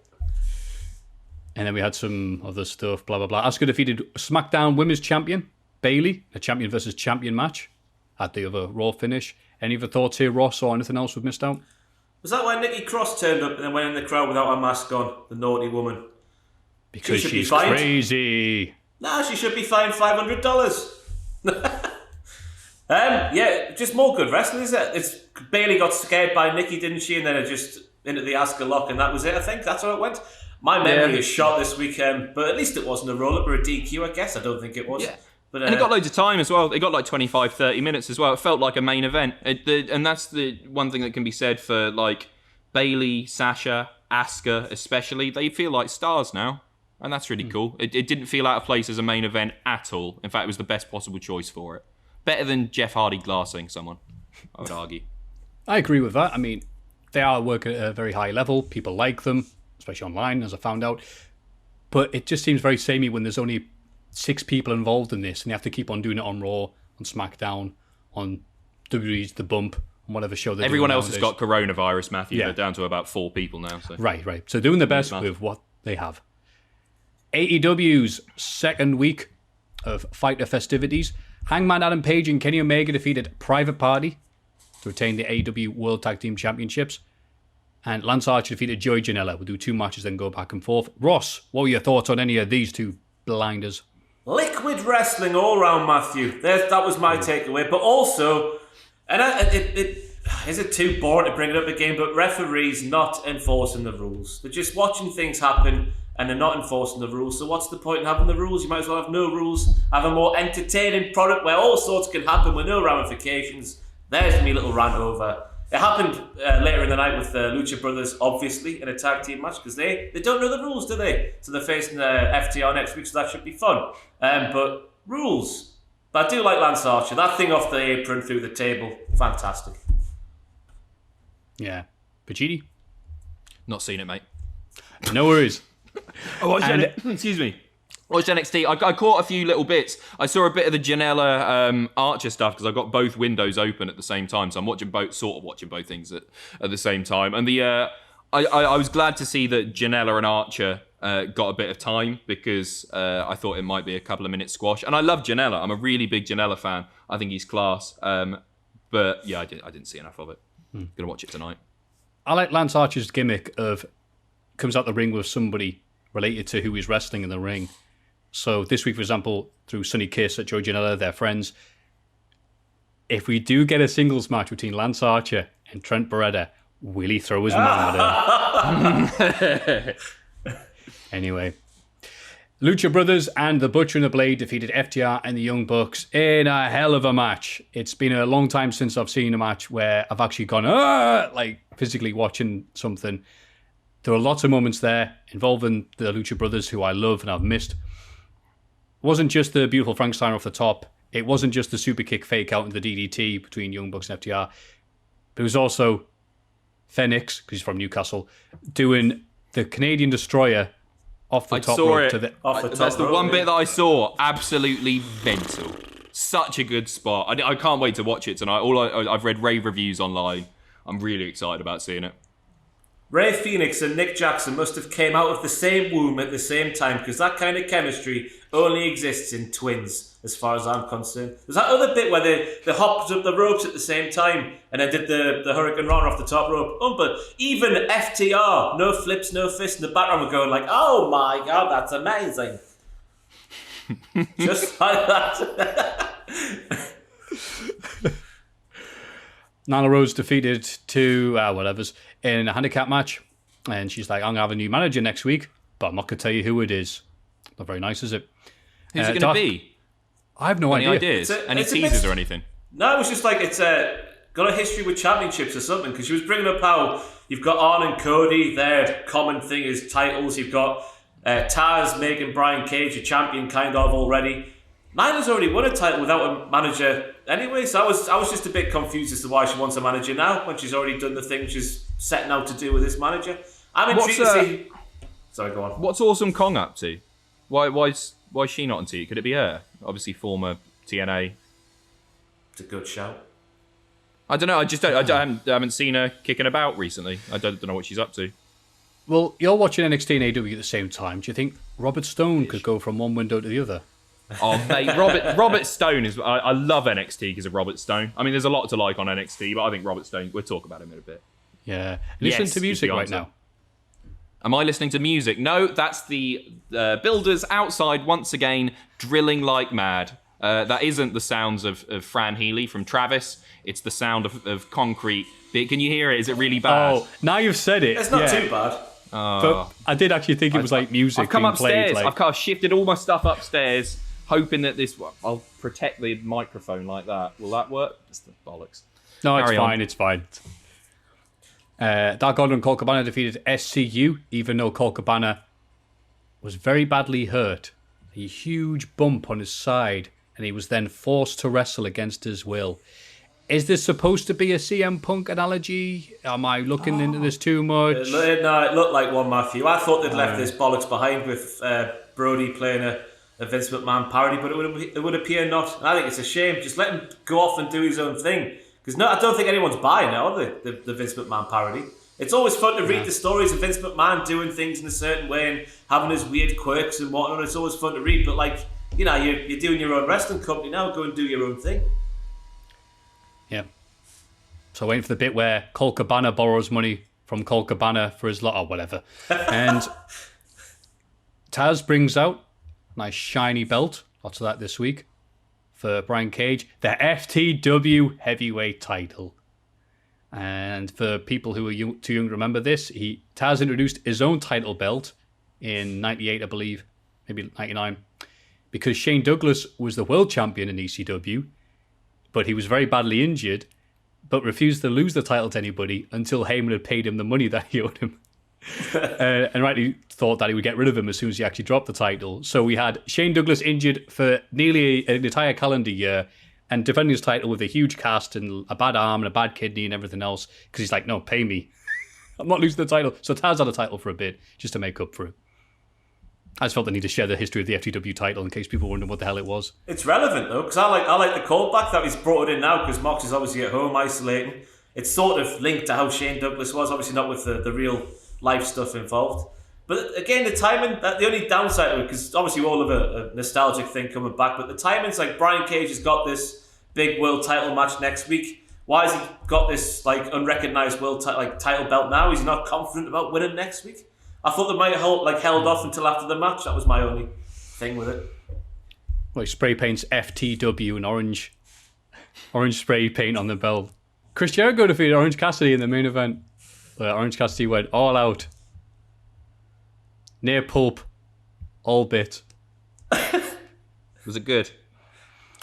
And then we had some other stuff, blah, blah, blah. Asuka defeated SmackDown Women's Champion, Bayley, a champion versus champion match at the other Raw finish. Any other thoughts here, Ross, or anything else we've missed out? Was that when Nikki Cross turned up and then went in the crowd without her mask on? The naughty woman. Because she's crazy. Nah, she should be fined $500. Yeah, just more good wrestling, is it? It's Bayley got scared by Nikki, didn't she? And then it just into the Asuka lock, and that was it. I think that's how it went. My memory is shot this weekend, but at least it wasn't a roll-up or a DQ, I guess. I don't think it was. Yeah. But, and it got loads of time as well. It got like 25, 30 minutes as well. It felt like a main event. And that's the one thing that can be said for like Bayley, Sasha, Asuka especially. They feel like stars now. And that's really cool. It didn't feel out of place as a main event at all. In fact, it was the best possible choice for it. Better than Jeff Hardy glassing someone, I would argue. I agree with that. I mean, they are working at a very high level. People like them, especially online, as I found out. But it just seems very samey when there's only 6 people involved in this, and they have to keep on doing it on Raw, on SmackDown, on WWE's The Bump, on whatever show they're Everyone doing else has got coronavirus, Maffew. Yeah. They're down to about 4 people now. So. Right. So doing the best with what they have. AEW's second week of Fyter festivities. Hangman Adam Page and Kenny Omega defeated Private Party to retain the AEW World Tag Team Championships. And Lance Archer defeated Joey Janela. We'll do 2 matches, then go back and forth. Ross, what were your thoughts on any of these 2 blinders? Liquid wrestling all round, Maffew. That was my takeaway. But also, and is it too boring to bring it up again, but referees not enforcing the rules. They're just watching things happen and they're not enforcing the rules. So what's the point in having the rules? You might as well have no rules, have a more entertaining product where all sorts can happen with no ramifications. There's me little rant over. It happened later in the night with the Lucha Brothers, obviously, in a tag team match, because they don't know the rules, do they? So they're facing FTR next week, so that should be fun. But rules. But I do like Lance Archer. That thing off the apron through the table, fantastic. Yeah. Pacitti? Not seen it, mate. No worries. Excuse me. I watched NXT. I caught a few little bits. I saw a bit of the Janela Archer stuff because I got both windows open at the same time, so I'm watching both things at the same time. And I was glad to see that Janela and Archer got a bit of time because I thought it might be a couple of minutes squash. And I love Janela. I'm a really big Janela fan. I think he's class. But yeah, I didn't see enough of it. Gonna watch it tonight. I like Lance Archer's gimmick of comes out the ring with somebody related to who he's wrestling in the ring. So this week, for example, through Sonny Kiss at Joey Janela, they're friends. If we do get a singles match between Lance Archer and Trent Beretta, will he throw his mom at her? Anyway. Lucha Brothers and the Butcher and the Blade defeated FTR and the Young Bucks in a hell of a match. It's been a long time since I've seen a match where I've actually gone, like physically watching something. There were lots of moments there involving the Lucha Brothers, who I love and I've missed. It wasn't just the beautiful Frankenstein off the top. It wasn't just the super kick fake out into the DDT between Young Bucks and FTR. But it was also Phoenix, because he's from Newcastle, doing the Canadian Destroyer off the top rope. That's the one bit that I saw. Absolutely mental. Such a good spot. I can't wait to watch it tonight. I've read rave reviews online. I'm really excited about seeing it. Ray Phoenix and Nick Jackson must have came out of the same womb at the same time, because that kind of chemistry only exists in twins, as far as I'm concerned. There's that other bit where they hopped up the ropes at the same time and I did the Hurricane Runner off the top rope. But even FTR, no flips, no fists in the background, were going like, oh my god, that's amazing. Just like that. Nyla Rose defeated 2 whatevers in a handicap match, and she's like, I'm gonna have a new manager next week, but I'm not gonna tell you who it is. Not very nice, is it? Who's it gonna be? I have no idea. idea. Ideas? Any teasers or anything? No, it was just like it's got a history with championships or something, because she was bringing up how you've got Arn and Cody, their common thing is titles. You've got Taz making Brian Cage a champion kind of already. Nyla's already won a title without a manager anyway, so I was just a bit confused as to why she wants a manager now when she's already done the thing she's setting out to do with this manager. I'm intrigued to see. Sorry, go on. What's Awesome Kong up to? Why's she not on TV? Could it be her? Obviously, former TNA. It's a good shout. I don't know. I haven't seen her kicking about recently. I don't know what she's up to. Well, you're watching NXT and AEW at the same time. Do you think Robert Stone could go from one window to the other? Oh, mate, Robert Stone is... I love NXT because of Robert Stone. I mean, there's a lot to like on NXT, but I think Robert Stone... We'll talk about him in a bit. Yeah. Listen to music right now. Am I listening to music? No, that's the builders outside once again drilling like mad. That isn't the sounds of Fran Healy from Travis. It's the sound of concrete. Can you hear it? Is it really bad? Oh, now you've said it. It's not too bad. But I did actually think it was like music. I've come being upstairs. Played, like... I've shifted all my stuff upstairs, hoping that I'll protect the microphone like that. Will that work? That's the bollocks. No, it's fine. It's fine. Dark Order and Colt Cabana defeated SCU, even though Colt Cabana was very badly hurt. A huge bump on his side, and he was then forced to wrestle against his will. Is this supposed to be a CM Punk analogy? Am I looking into this too much? No, it looked like one, Maffew. I thought they'd left this bollocks behind with Brody playing a Vince McMahon parody, but it would appear not. I think it's a shame. Just let him go off and do his own thing. Because I don't think anyone's buying it, the Vince McMahon parody. It's always fun to read the stories of Vince McMahon doing things in a certain way and having his weird quirks and whatnot. It's always fun to read, but you're doing your own wrestling company now. Go and do your own thing. Yeah. So waiting for the bit where Colt Cabana borrows money from Colt Cabana for his lot or whatever. And Taz brings out a nice shiny belt. Lots of that this week for Brian Cage. The FTW heavyweight title. And for people who are too young to remember this, Taz introduced his own title belt in 98, I believe, maybe 99, because Shane Douglas was the world champion in ECW, but he was very badly injured, but refused to lose the title to anybody until Heyman had paid him the money that he owed him. And rightly thought that he would get rid of him as soon as he actually dropped the title. So we had Shane Douglas injured for nearly an entire calendar year and defending his title with a huge cast and a bad arm and a bad kidney and everything else because he's like, no, pay me. I'm not losing the title. So Taz had a title for a bit just to make up for it. I just felt the need to share the history of the FTW title in case people wondering what the hell it was. It's relevant though, because I like the callback that he's brought it in now because Mox is obviously at home isolating. It's sort of linked to how Shane Douglas was, obviously not with the real life stuff involved. But again, the timing, the only downside to it, because obviously we all have a nostalgic thing coming back, but the timing's like Brian Cage has got this big world title match next week. Why has he got this unrecognised world title belt now? He's not confident about winning next week. I thought they might have held off until after the match. That was my only thing with it. Well, he spray paints FTW in orange spray paint on the belt. Chris Jericho defeated Orange Cassidy in the main event. Orange Cassidy went all out. Near pulp. All bit. Was it good?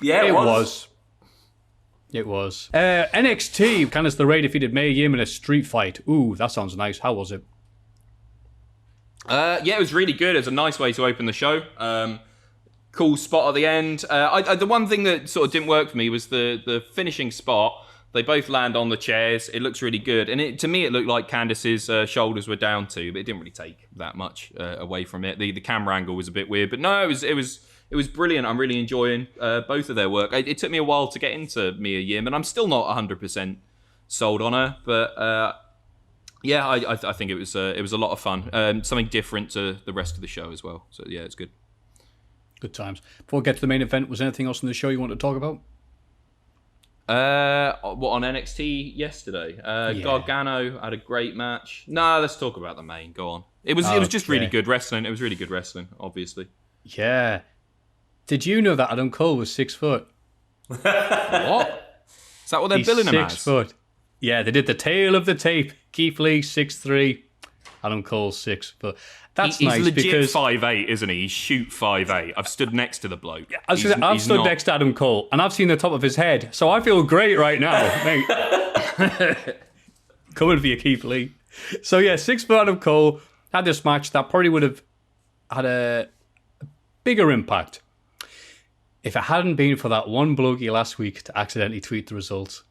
Yeah, it was. It was. NXT, Candice LeRae defeated Mae Yim in a street fight. Ooh, that sounds nice. How was it? Yeah, it was really good. It was a nice way to open the show. Cool spot at the end. The one thing that sort of didn't work for me was the finishing spot. They both land on the chairs. It looks really good. And to me, it looked like Candice's shoulders were down too, but it didn't really take that much away from it. The camera angle was a bit weird, but no, it was brilliant. I'm really enjoying both of their work. It took me a while to get into Mia Yim, and I'm still not 100% sold on her, but yeah, I think it was a lot of fun. Something different to the rest of the show as well. So yeah, it's good. Good times. Before we get to the main event, was there anything else in the show you want to talk about? What on NXT yesterday? Gargano had a great match. No, let's talk about the main. Go on. It was just really good wrestling. It was really good wrestling, obviously. Yeah. Did you know that Adam Cole was 6 foot? What? Is that what they're billing him as? 6 foot. Yeah, they did the tail of the tape. Keith Lee 6'3", Adam Cole 6 foot. That's nice legit because 5'8", isn't he? He's shoot 5'8". I've stood next to the bloke. I've stood next to Adam Cole, and I've seen the top of his head, so I feel great right now, mate. Coming for you, Keith Lee. So yeah, 6 foot Adam Cole had this match that probably would have had a bigger impact if it hadn't been for that one blokey last week to accidentally tweet the results.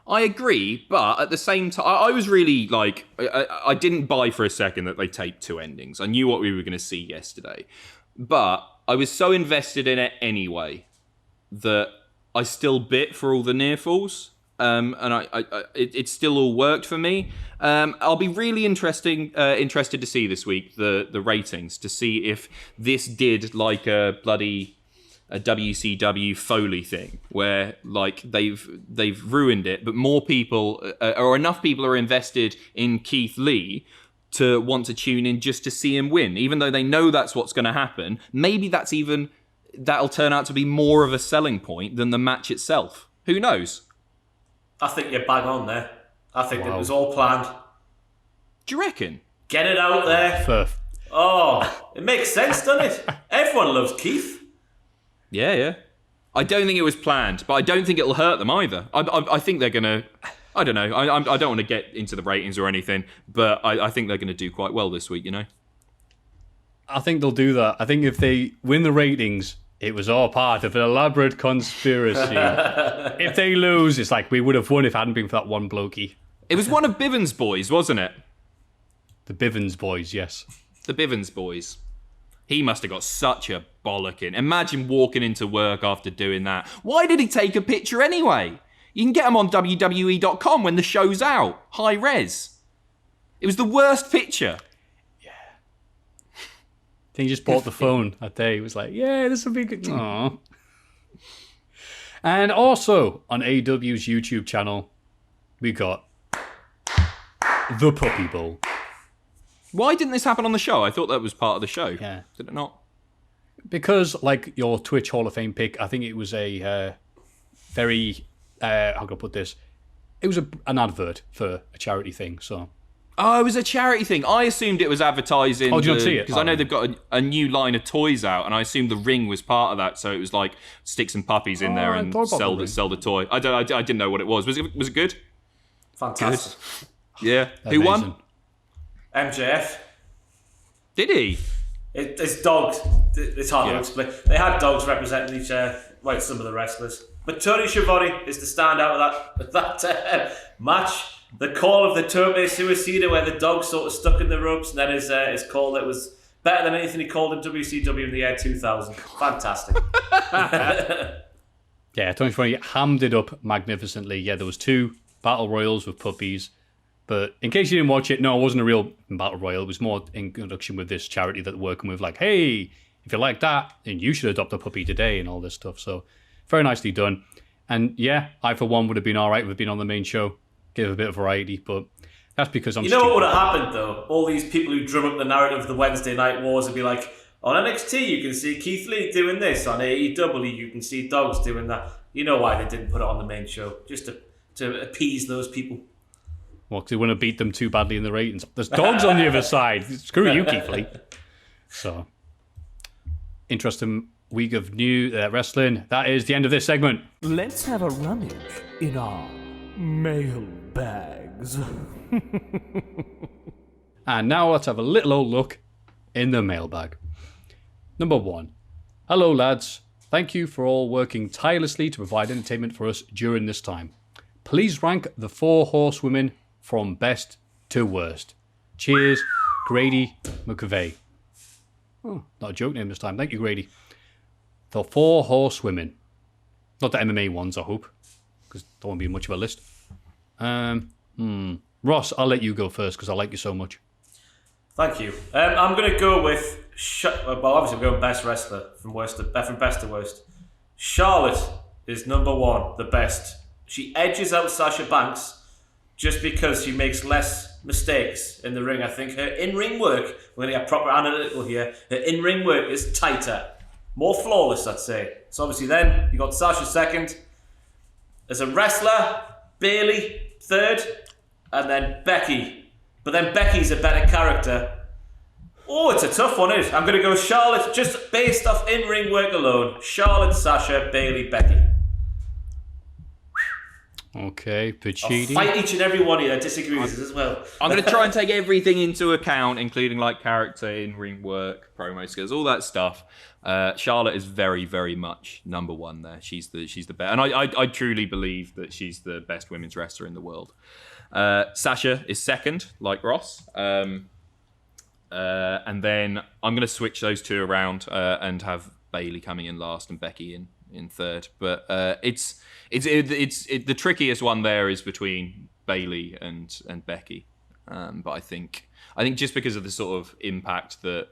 I agree, but at the same time, I was really I didn't buy for a second that they taped 2 endings. I knew what we were going to see yesterday, but I was so invested in it anyway that I still bit for all the near falls. and it still all worked for me. I'll be really interested to see this week the ratings, to see if this did like a WCW Foley thing, where like they've ruined it, but more people or enough people are invested in Keith Lee to want to tune in just to see him win, even though they know that's what's going to happen. Maybe that'll turn out to be more of a selling point than the match itself. Who knows? I think you're bang on there. I think it was all planned. Do you reckon? Get it out there. Oh, it makes sense, doesn't it? Everyone loves Keith. Yeah. I don't think it was planned, but I don't think it'll hurt them either. I think they're going to... I don't know. I don't want to get into the ratings or anything, but I think they're going to do quite well this week, you know? I think they'll do that. I think if they win the ratings, it was all part of an elaborate conspiracy. If they lose, it's like we would have won if it hadn't been for that one blokey. It was one of Bivens' boys, wasn't it? The Bivens boys, yes. The Bivens boys. He must have got such a bollocking. Imagine walking into work after doing that. Why did he take a picture anyway? You can get them on WWE.com when the show's out. High res. It was the worst picture. Yeah. I think he just bought the phone that day. He was like, yeah, this will be good. Aww. And also, on AW's YouTube channel, we got the Puppy Bowl. Why didn't this happen on the show? I thought that was part of the show. Yeah. Did it not? Because, like your Twitch Hall of Fame pick, I think it was a very... how can I put this? It was an advert for a charity thing, so... Oh, it was a charity thing. I assumed it was advertising... Oh, do you not see it? Because I know they've got a new line of toys out, and I assumed the ring was part of that, so it was like stick some puppies in there and sell the toy. I didn't know what it was. Was it good? Fantastic. Good. Yeah. Amazing. Who won? MJF. Did he? It's dogs. It's hard to explain. They had dogs representing each like some of the wrestlers. But Tony Schiavone is the standout of that match. The call of the Tope Suicida, where the dog sort of stuck in the ropes, and then his call that was better than anything he called in WCW in the year 2000. Fantastic. Yeah, Tony Schiavone hammed it up magnificently. Yeah, there was 2 battle royals with puppies. But in case you didn't watch it, no, it wasn't a real battle royal. It was more in conjunction with this charity that they're working with. Like, hey, if you like that, then you should adopt a puppy today and all this stuff. So very nicely done. And yeah, I for one would have been all right with being on the main show. Give a bit of variety, but that's because I'm what would have happened, though? All these people who drum up the narrative of the Wednesday Night Wars would be like, on NXT you can see Keith Lee doing this, on AEW you can see dogs doing that. You know why they didn't put it on the main show? Just to appease those people. Well, because they want to beat them too badly in the ratings. There's dogs on the other side. Screw you, Keith Lee. So, interesting week of new wrestling. That is the end of this segment. Let's have a rummage in our mailbags. And now let's have a little old look in the mailbag. Number 1. Hello, lads. Thank you for all working tirelessly to provide entertainment for us during this time. Please rank the 4 horsewomen from best to worst. Cheers, Grady McAvey. Oh, not a joke name this time. Thank you, Grady. The 4 horsewomen. Not the MMA ones, I hope, because there won't be much of a list. Ross, I'll let you go first because I like you so much. Thank you. I'm going to go with... obviously I'm going best wrestler from best to worst. Charlotte is number 1, the best. She edges out Sasha Banks just because she makes less mistakes in the ring. I think her in-ring work, we're going to get proper analytical here, her in-ring work is tighter. More flawless, I'd say. So obviously then, you got Sasha second. As a wrestler, Bayley third, and then Becky. But then Becky's a better character. Oh, it's a tough one, isn't it? I'm going to go Charlotte, just based off in-ring work alone. Charlotte, Sasha, Bayley, Becky. Okay, Pacitti. I'll fight each and every one of you that disagrees as well. I'm going to try and take everything into account, including like character, in-ring work, promo skills, all that stuff. Charlotte is very, very much number 1 there. She's the best, and I truly believe that she's the best women's wrestler in the world. Sasha is second, like Ross, and then I'm going to switch those 2 around and have Bayley coming in last and Becky in in third. But it's the trickiest one there is between Bayley and Becky. But I think just because of the sort of impact that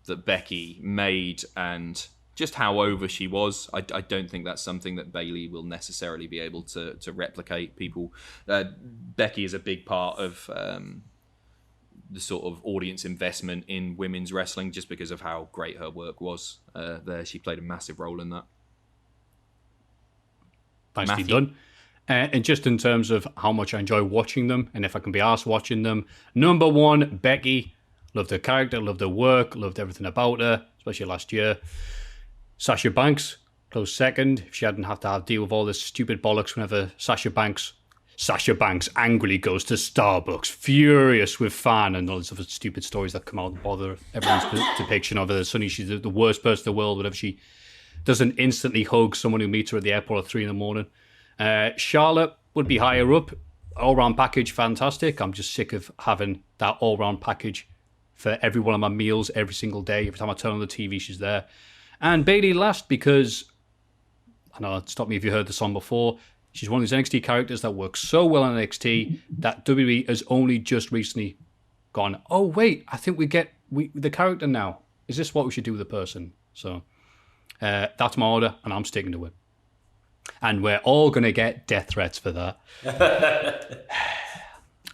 that Becky made and just how over she was, I don't think that's something that Bayley will necessarily be able to replicate. Becky is a big part of the sort of audience investment in women's wrestling just because of how great her work was there. She played a massive role in that. Nicely done. And just in terms of how much I enjoy watching them, and if I can be asked watching them, number one, Becky. Loved her character, loved her work, loved everything about her, especially last year. Sasha Banks, close second. If she hadn't have to deal with all this stupid bollocks whenever Sasha Banks angrily goes to Starbucks, furious with Fan and all these other stupid stories that come out and bother everyone's depiction of her. Suddenly she's the worst person in the world whenever she doesn't instantly hug someone who meets her at the airport at 3 a.m. Charlotte would be higher up. All-round package, fantastic. I'm just sick of having that all-round package for every one of my meals every single day. Every time I turn on the TV, she's there. And Bayley last because, I know, stop me if you heard the song before, she's one of these NXT characters that works so well on NXT that WWE has only just recently gone, oh, wait, I think we get the character now. Is this what we should do with the person? So that's my order, and I'm sticking to it. And we're all going to get death threats for that.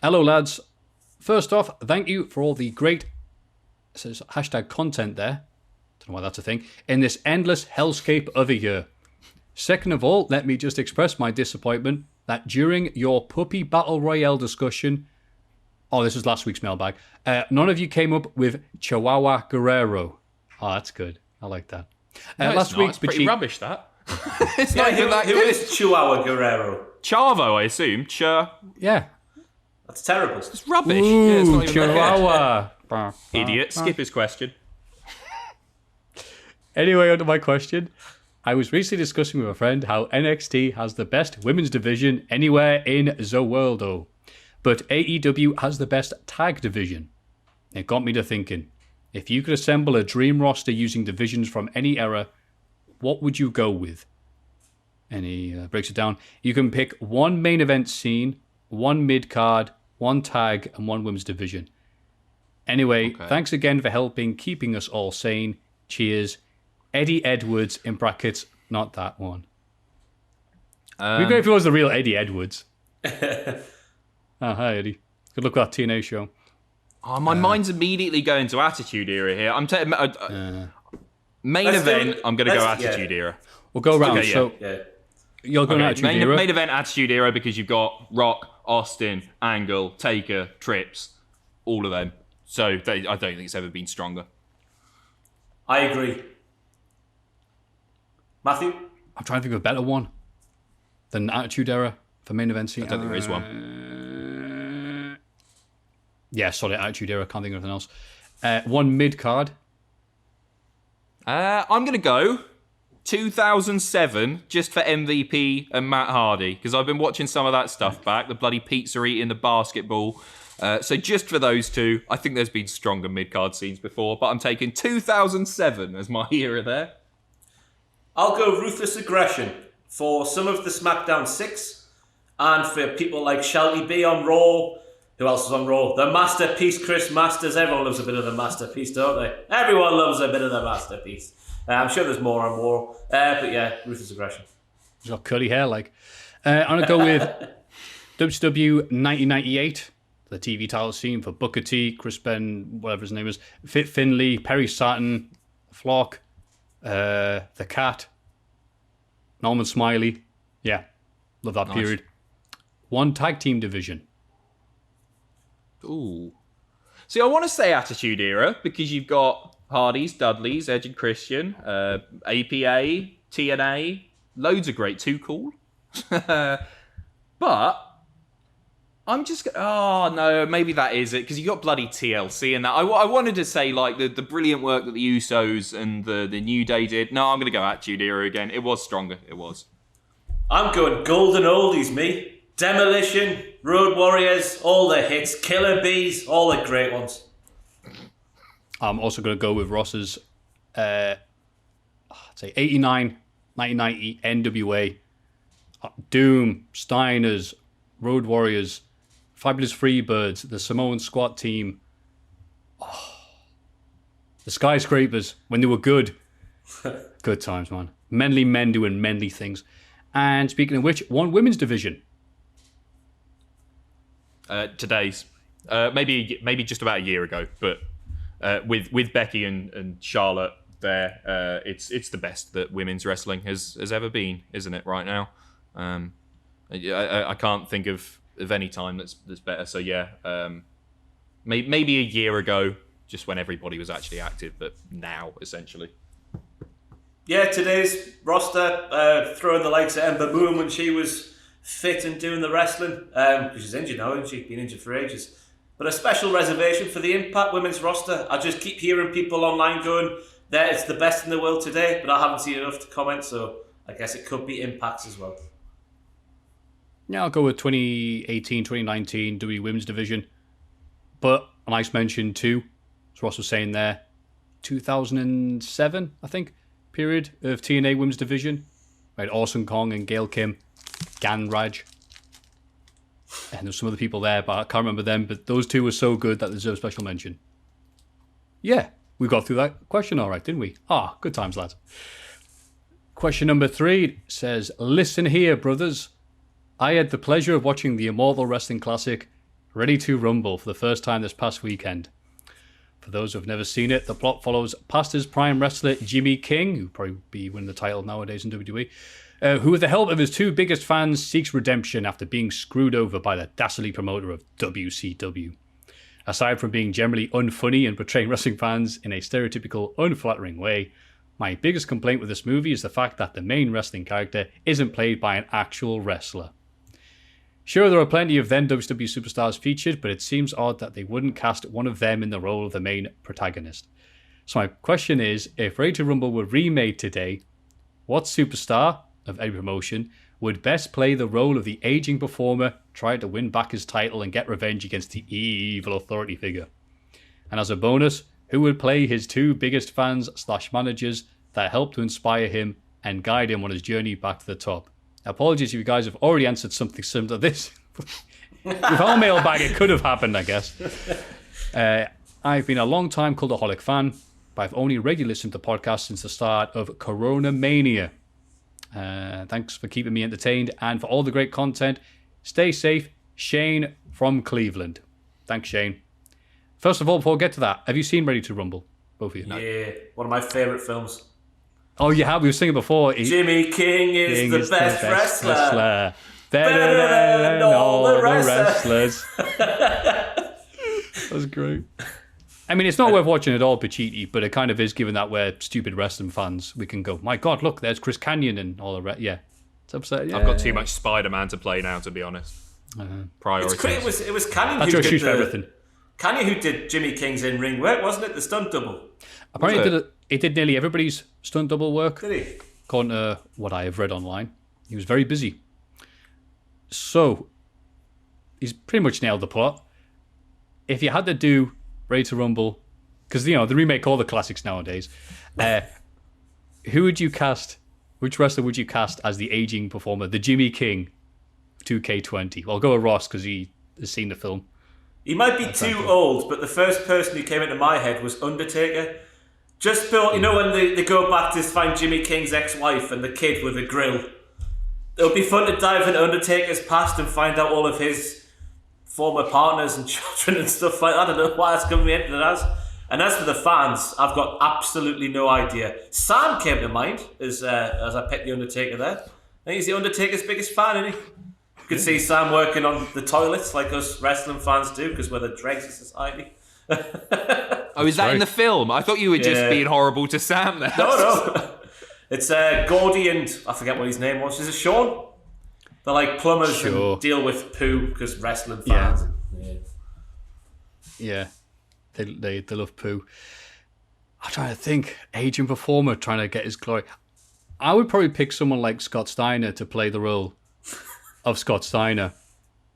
Hello, lads. First off, thank you for all the great, it says hashtag content there. Don't know why that's a thing. In this endless hellscape of a year. Second of all, let me just express my disappointment that during your puppy battle royale discussion, this was last week's mailbag, none of you came up with Chihuahua Guerrero. Oh, that's good. I like that. No, last week, it's pretty rubbish, that. It's Yeah, not even that who good. is Chihuahua Guerrero? Chavo, I assume. Yeah. That's terrible. It's rubbish. Ooh, Yeah, it's not even Chihuahua. that good. Idiot. Skip his question. Anyway, on to my question. I was recently discussing with a friend how NXT has the best women's division anywhere in the world, but AEW has the best tag division. It got me to thinking, if you could assemble a dream roster using divisions from any era, what would you go with? And he breaks it down. You can pick one main event scene, one mid-card, one tag, and one women's division. Anyway, Thanks again for keeping us all sane. Cheers. Eddie Edwards, in brackets, not that one. It'd be great if it was the real Eddie Edwards. Hi, Eddie. Good luck with that TNA show. Oh, my mind's immediately going to Attitude Era here. I'm main event, I'm going to go Attitude Era. We'll go around. Okay, so you're going Attitude Era. Main event Attitude Era because you've got Rock, Austin, Angle, Taker, Trips, all of them. So I don't think it's ever been stronger. I agree. Maffew? I'm trying to think of a better one than Attitude Era for main event scene. I don't think there is one. Yeah, solid Attitude Era. Can't think of anything else. One mid-card. I'm going to go 2007 just for MVP and Matt Hardy because I've been watching some of that stuff back. The bloody pizza eating, the basketball. So just for those two, I think there's been stronger mid-card scenes before, but I'm taking 2007 as my era there. I'll go Ruthless Aggression for some of the SmackDown 6 and for people like Shelby B on Raw. Who else was on Raw? The Masterpiece, Chris Masters. Everyone loves a bit of the Masterpiece, don't they? Everyone loves a bit of the Masterpiece. I'm sure there's more on Raw. But yeah, Ruthless Aggression. He's got curly hair, like. I'm going to go with WCW 1998, the TV title scene for Booker T, Chris Ben, whatever his name is, Fit Finlay, Perry Saturn, Flock, The Cat, Norman Smiley. Yeah, love that period. One tag team division. Ooh. See, I want to say Attitude Era because you've got Hardys, Dudleys, Edge and Christian, APA, TNA, loads of great Too Cool. But I'm just... Oh, no, maybe that is it because you got bloody TLC and that. I wanted to say, like, the brilliant work that the Usos and the New Day did. No, I'm going to go Attitude Era again. It was stronger. It was. I'm going Golden Oldies, me. Demolition, Road Warriors, all the hits, Killer Bees, all the great ones. I'm also going to go with Ross's I'd say 89, 1990 NWA, Doom, Steiners, Road Warriors, Fabulous Freebirds, the Samoan Squat Team, the Skyscrapers, when they were good. Good times, man. Manly men doing manly things. And speaking of which, one women's division. Today's. Maybe just about a year ago, but with Becky and Charlotte there, it's the best that women's wrestling has ever been, isn't it, right now? I can't think of any time that's better. So yeah, maybe a year ago, just when everybody was actually active, but now essentially. Yeah, today's roster, throwing the likes of Ember Moon when she was fit and doing the wrestling, because she's injured now, and she's been injured for ages. But a special reservation for the Impact women's roster. I just keep hearing people online going, that it's the best in the world today, but I haven't seen enough to comment, so I guess it could be Impact's as well. Yeah, I'll go with 2018, 2019 WWE Women's Division. But a nice mention too, as Ross was saying there, 2007, I think, period of TNA Women's Division. We had Awesome Kong and Gail Kim, Gan Raj. And there's some other people there, but I can't remember them. But those two were so good that they deserve special mention. Yeah, we got through that question all right, didn't we? Good times, lads. Question number 3 says, listen here, brothers. I had the pleasure of watching the Immortal Wrestling Classic, Ready to Rumble, for the first time this past weekend. For those who have never seen it, the plot follows past his prime wrestler Jimmy King, who'd probably be winning the title nowadays in WWE, who with the help of his 2 biggest fans seeks redemption after being screwed over by the dastardly promoter of WCW. Aside from being generally unfunny and portraying wrestling fans in a stereotypical, unflattering way, my biggest complaint with this movie is the fact that the main wrestling character isn't played by an actual wrestler. Sure, there are plenty of then WWE superstars featured, but it seems odd that they wouldn't cast one of them in the role of the main protagonist. So my question is, if Ready to Rumble were remade today, what superstar of every promotion would best play the role of the aging performer trying to win back his title and get revenge against the evil authority figure? And as a bonus, who would play his 2 biggest fans / managers that helped to inspire him and guide him on his journey back to the top? Apologies if you guys have already answered something similar to this. With our mailbag, it could have happened, I guess. I've been a long-time Cultaholic fan, but I've only regularly listened to the podcast since the start of Corona Mania. Thanks for keeping me entertained and for all the great content. Stay safe, Shane from Cleveland. Thanks, Shane. First of all, before we get to that, have you seen Ready to Rumble? Both of you? Yeah, one of my favourite films. Oh, you have? We were singing before. Jimmy King is the best wrestler. Better than all the wrestlers. That was great. I mean, it's not worth watching at all, Pacitti, but it kind of is, given that we're stupid wrestling fans. We can go, my God, look, there's Chris Kanyon and all the rest. Yeah. It's upset. Yeah. I've got too much Spider-Man to play now, to be honest. Priorities. It was Kanyon That's who your did excuse for everything. Kanyon who did Jimmy King's in-ring work, wasn't it? The stunt double. Apparently, he did nearly everybody's stunt double work. Did he? According to what I have read online. He was very busy. So, he's pretty much nailed the plot. If you had to do Ready to Rumble, because, you know, they remake all the classics nowadays, who would you cast, which wrestler would you cast as the aging performer, the Jimmy King 2K20? Well, I'll go with Ross because he has seen the film. He might be too old, but the first person who came into my head was Undertaker. Just built, you know, when they go back to find Jimmy King's ex-wife and the kid with a grill. It'll be fun to dive into Undertaker's past and find out all of his former partners and children and stuff like that. I don't know why that's coming into that. And as for the fans, I've got absolutely no idea. Sam came to mind as I picked the Undertaker there. I think he's the Undertaker's biggest fan, isn't he? You could see Sam working on the toilets like us wrestling fans do because we're the dregs of society. Oh, is that in the film? I thought you were just being horrible to Sam there. No. It's Gordy and I forget what his name was. Is it Sean? They're like plumbers and deal with poo because wrestling fans. Yeah. They love poo. I'm trying to think. Aging performer trying to get his glory. I would probably pick someone like Scott Steiner to play the role of Scott Steiner.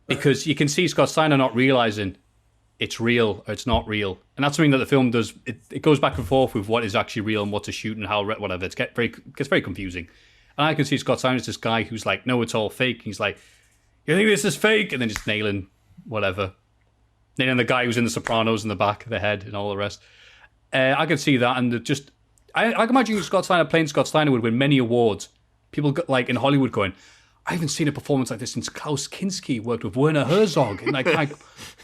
Because you can see Scott Steiner not realising it's real or it's not real. And that's something that the film does. It goes back and forth with what is actually real and what's a shoot and how, whatever. It gets very confusing. And I can see Scott Steiner as this guy who's like, no, it's all fake. He's like, you think this is fake? And then just nailing whatever. Nailing the guy who's in The Sopranos in the back of the head and all the rest. I can see that. And I can imagine Scott Steiner playing Scott Steiner would win many awards. People like in Hollywood going, I haven't seen a performance like this since Klaus Kinski worked with Werner Herzog. And like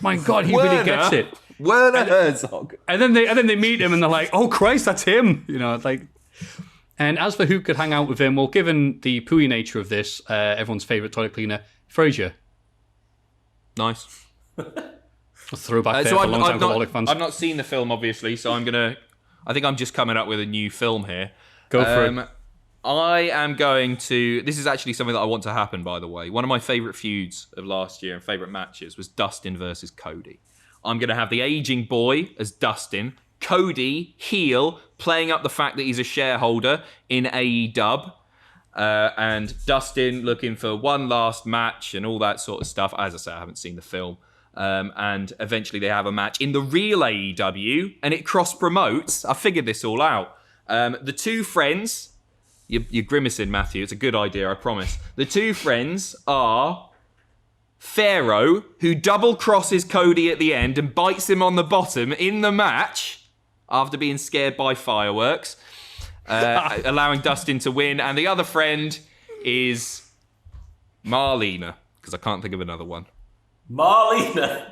my God, he really gets it. Werner Herzog. And then they meet him and they're like, oh Christ, that's him. You know, like. And as for who could hang out with him, well, given the pooey nature of this, everyone's favourite toilet cleaner, Frasier. Nice. A throwback there for long-time Cultaholic fans. I've not seen the film, obviously, so I think I'm just coming up with a new film here. Go for it. I am going to... This is actually something that I want to happen, by the way. One of my favourite feuds of last year and favourite matches was Dustin versus Cody. I'm going to have the aging boy as Dustin, Cody, heel, playing up the fact that he's a shareholder in AEW, and Dustin looking for one last match and all that sort of stuff. As I say, I haven't seen the film. And eventually they have a match in the real AEW, and it cross-promotes. I figured this all out. The two friends... You're grimacing, Maffew. It's a good idea, I promise. The two friends are Pharaoh, who double-crosses Cody at the end and bites him on the bottom in the match after being scared by fireworks, allowing Dustin to win. And the other friend is Marlena, because I can't think of another one. Marlena.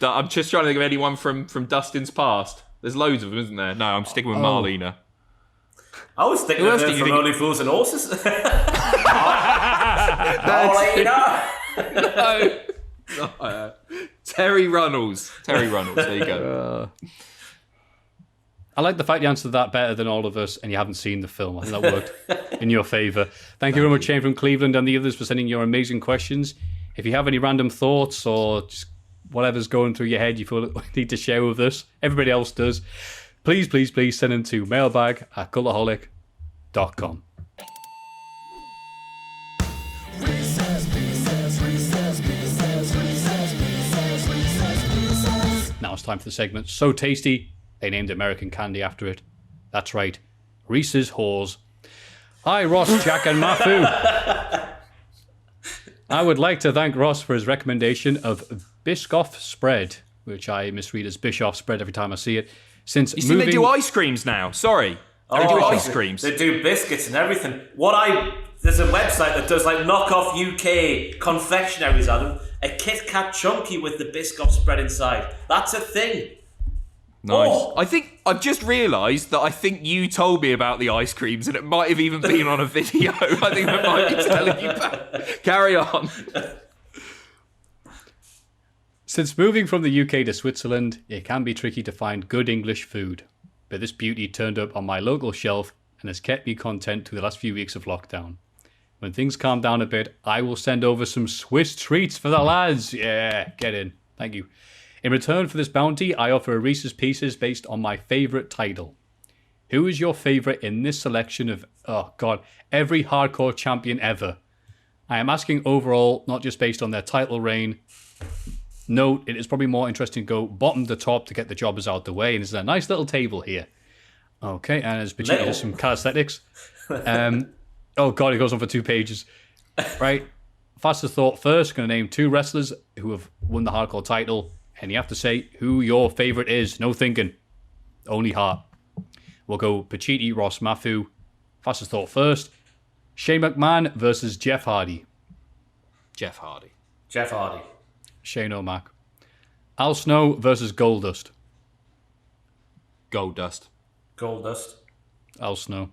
I'm just trying to think of anyone from Dustin's past. There's loads of them, isn't there? No, I'm sticking with Marlena. I was thinking of her from Only Fools and Horses. Marlena. No. Terry Runnels. There you go. I like the fact you answered that better than all of us, and you haven't seen the film. I think that worked in your favour. Thank you very much, Shane from Cleveland, and the others for sending your amazing questions. If you have any random thoughts or just whatever's going through your head you feel you need to share with us, everybody else does, please send them to mailbag@cultaholic.com. Now it's time for the segment So Tasty, they named American candy after it. That's right, Reese's Whores. Hi, Ross, Jack, and Maffew. I would like to thank Ross for his recommendation of Biscoff Spread, which I misread as Bischoff Spread every time I see it. Since you see, they do ice creams now. Sorry. They do ice creams. They do biscuits and everything. There's a website that does like knockoff UK confectionaries, Adam. A Kit Kat Chunky with the Biscoff spread inside. That's a thing. Nice. Oh. I think I've just realised that I think you told me about the ice creams, and it might have even been on a video. I think I might be telling you about. Carry on. Since moving from the UK to Switzerland, it can be tricky to find good English food. But this beauty turned up on my local shelf and has kept me content through the last few weeks of lockdown. When things calm down a bit, I will send over some Swiss treats for the lads. Yeah, get in. Thank you. In return for this bounty, I offer a Reese's Pieces based on my favourite title. Who is your favourite in this selection of, every hardcore champion ever? I am asking overall, not just based on their title reign. Note, it is probably more interesting to go bottom to top to get the jobbers out the way, and there's a nice little table here. Okay, and as Pacitti does some calisthenics. It goes on for 2 pages. Right, fastest thought first, going to name 2 wrestlers who have won the hardcore title, and you have to say who your favourite is. No thinking, only heart. We'll go Pacitti, Ross, Maffew. Fastest thought first, Shane McMahon versus Jeff Hardy. Jeff Hardy. Shane O'Mac. Al Snow versus Goldust. Goldust. Al Snow.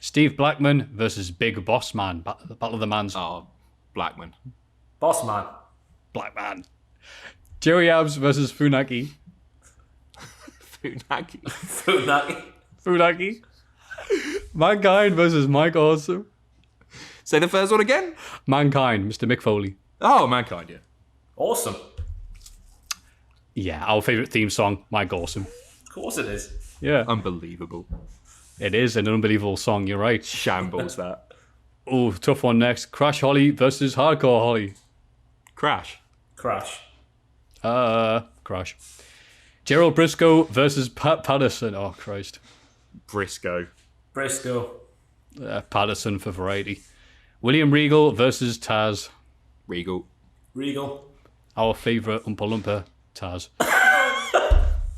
Steve Blackman versus Big Boss Man. Battle of the Mans. Oh, Blackman. Boss Man. Blackman. Joey Abs versus Funaki. Funaki. Mankind versus Mike Awesome. Say the first one again. Mankind, Mr. Mick Foley. Oh, Mankind, yeah. Awesome. Yeah, our favourite theme song, Mike Awesome. Of course it is. Yeah. Unbelievable. It is an unbelievable song, you're right. Shambles, that. Oh, tough one next. Crash Holly versus Hardcore Holly. Crash. Crash. Crash. Gerald Briscoe versus Pat Patterson. Oh, Christ. Briscoe. Patterson for variety. William Regal versus Taz. Regal. Our favourite Oompa Loompa, Taz.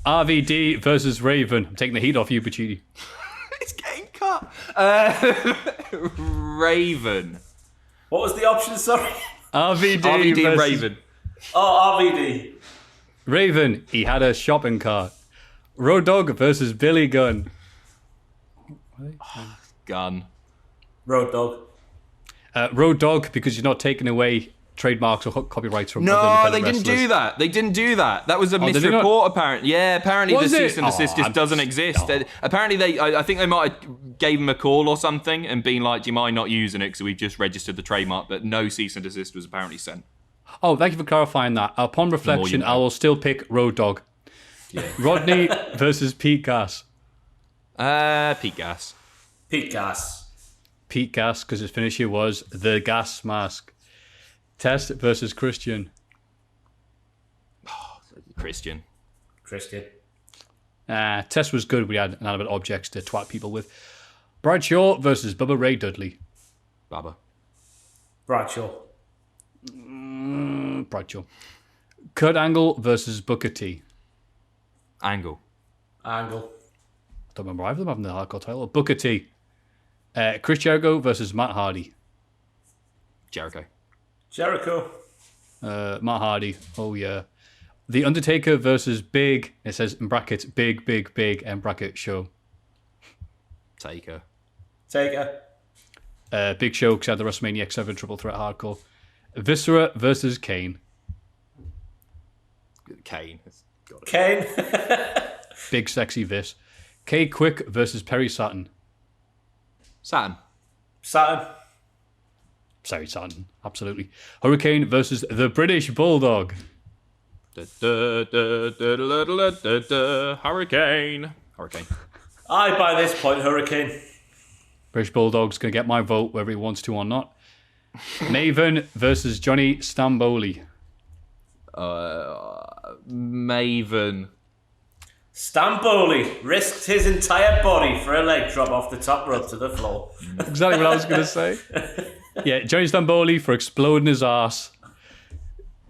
RVD versus Raven. I'm taking the heat off you, Pacitti. It's getting cut. Raven. What was the option, sorry? RVD versus Raven. Oh, RVD. Raven, he had a shopping cart. Road Dogg versus Billy Gunn. Gun. Road Dogg. Road Dogg, because you're not taking away trademarks or copyrights from other No, independent they didn't wrestlers. do that. They didn't do that. That was a did they not? misreport, apparently. Yeah, apparently Was the it? cease and desist just doesn't exist. Apparently, I think they might have gave him a call or something and been like, do you mind not using it because we've just registered the trademark, but no cease and desist was apparently sent. Oh, thank you for clarifying that. Upon reflection, know. I will still pick Road Dogg. Yeah. Rodney versus Pete Gas. Pete Gas. Pete Gas. Pete Gas, because his finisher was the gas mask. Test versus Christian. Christian. Test was good. We had inanimate objects to twat people with. Bradshaw versus Bubba Ray Dudley. Baba. Bradshaw. Bradshaw. Kurt Angle versus Booker T. Angle. Angle. Don't remember either of them having the hardcore title. Booker T. Chris Jericho versus Matt Hardy. Jericho. Matt Hardy. Oh, yeah. The Undertaker versus Big. It says in brackets, big, and bracket show. Taker. Big Show, because I had the WrestleMania X7 Triple Threat Hardcore. Viscera versus Kane. Kane. Kane. Big Sexy Vis. K Quick versus Perry Saturn. Saturn. Sorry, Saturn. Absolutely. Hurricane versus the British Bulldog. Hurricane. I, by this point, Hurricane. British Bulldog's going to get my vote whether he wants to or not. Maven versus Johnny Stamboli. Maven. Stamboli risked his entire body for a leg drop off the top rope to the floor. Exactly what I was going to say. Yeah, Johnny Stamboli for exploding his ass.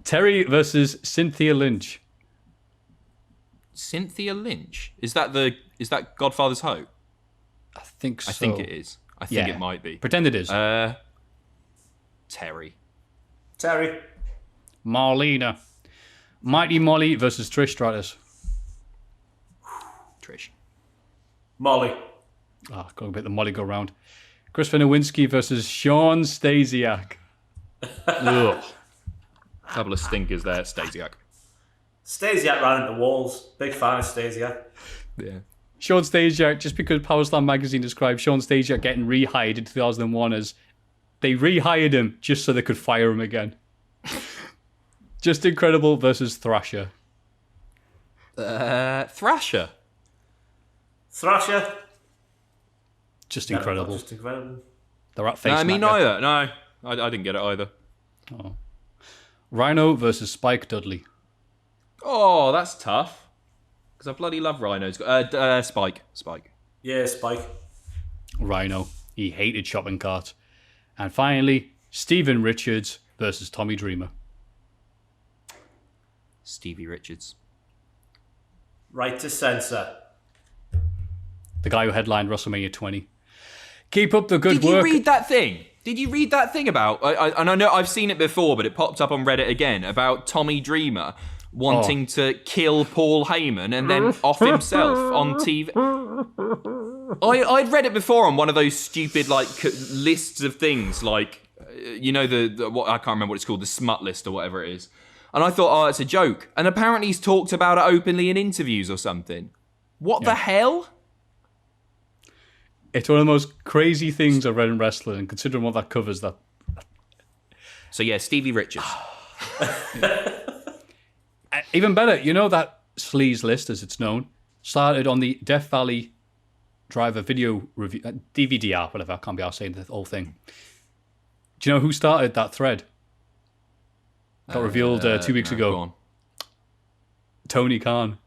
Terry versus Cynthia Lynch. Cynthia Lynch? Is that Godfather's Hope? I think so. I think it is. I think it might be. Pretend it is. Terry. Marlena. Mighty Molly versus Trish Stratus. Trish. Molly. Got a bit of the Molly go round. Christopher Nowinski versus Sean Stasiak. Ugh. Couple of stinkers there, Stasiak. Stasiak ran into walls. Big fan of Stasiak. Yeah. Sean Stasiak, just because Power Slam magazine described Sean Stasiak getting rehired in 2001 as they rehired him just so they could fire him again. Just Incredible versus Thrasher. Thrasher. Just Incredible. Just Incredible. They're at face. No, me Smacker. neither. No, I didn't get it either. Oh. Rhino versus Spike Dudley. Oh, that's tough. Because I bloody love rhinos. Spike. Yeah, Spike. Rhino. He hated shopping carts. And finally, Steven Richards versus Tommy Dreamer. Stevie Richards. Right to censor. The guy who headlined WrestleMania 20. Keep up the good Did you work. read that thing? Did you read that thing about? And I know I've seen it before, but it popped up on Reddit again about Tommy Dreamer wanting to kill Paul Heyman and then off himself on TV. I'd read it before on one of those stupid lists of things, like the what I can't remember what it's called, the smut list or whatever it is. And I thought, it's a joke. And apparently he's talked about it openly in interviews or something. What the hell? It's one of the most crazy things I've read in wrestling, and considering what that covers, that. So yeah, Stevie Richards. Even better, that sleaze list, as it's known, started on the Death Valley Driver video review, DVD whatever, I can't be arsed saying the whole thing. Do you know who started that thread? Got revealed 2 weeks Go ago. on. Tony Khan.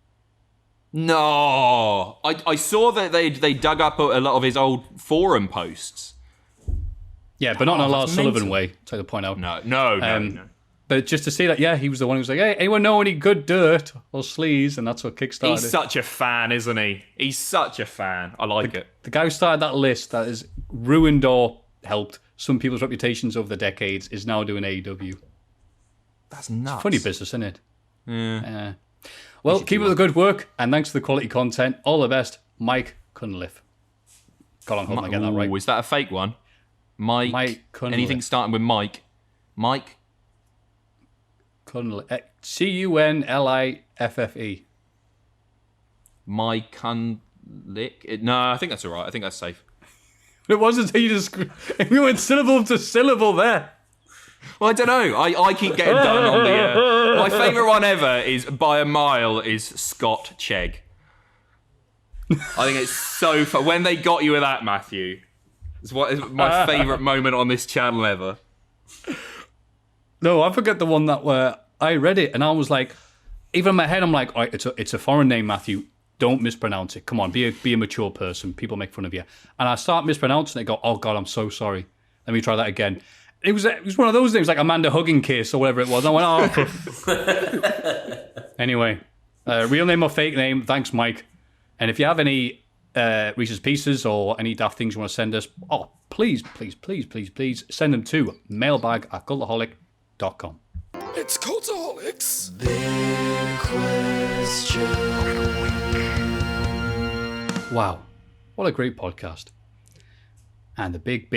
No, I saw that they dug up a lot of his old forum posts. Yeah, but not in a Lars that's Sullivan mental. way, to point out. No. But just to see that, yeah, he was the one who was like, hey, anyone know any good dirt or sleaze? And that's what kickstarted He's it. such a fan, isn't he? He's such a fan. I like it. The guy who started that list that has ruined or helped some people's reputations over the decades is now doing AEW. That's nuts. Funny business, isn't it? Yeah. Well, keep up the good work, and thanks for the quality content. All the best, Mike Cunliffe. God, I'm hoping I get that right. Ooh, is that a fake one? Mike Cunliffe. anything starting with Mike? Mike? Cunliffe. Cunliffe. Mike Cunlick? No, I think that's all right. I think that's safe. It wasn't until you just... We went syllable to syllable there. Well, I don't know. I keep getting done on the... my favourite one ever is, by a mile, is Scott Chegg. I think it's so fun. When they got you with that, Maffew, it's what is my favourite moment on this channel ever. No, I forget the one that where I read it and I was like, even in my head, I'm like, all right, it's a foreign name, Maffew. Don't mispronounce it. Come on, be a mature person. People make fun of you. And I start mispronouncing it. Go, oh God, I'm so sorry. Let me try that again. It was one of those things, like Amanda Hugging Kiss or whatever it was. I went, oh. Anyway, real name or fake name? Thanks, Mike. And if you have any Reese's Pieces or any daft things you want to send us, please send them to mailbag@cultaholic.com. It's Cultaholics. Wow, what a great podcast. And the big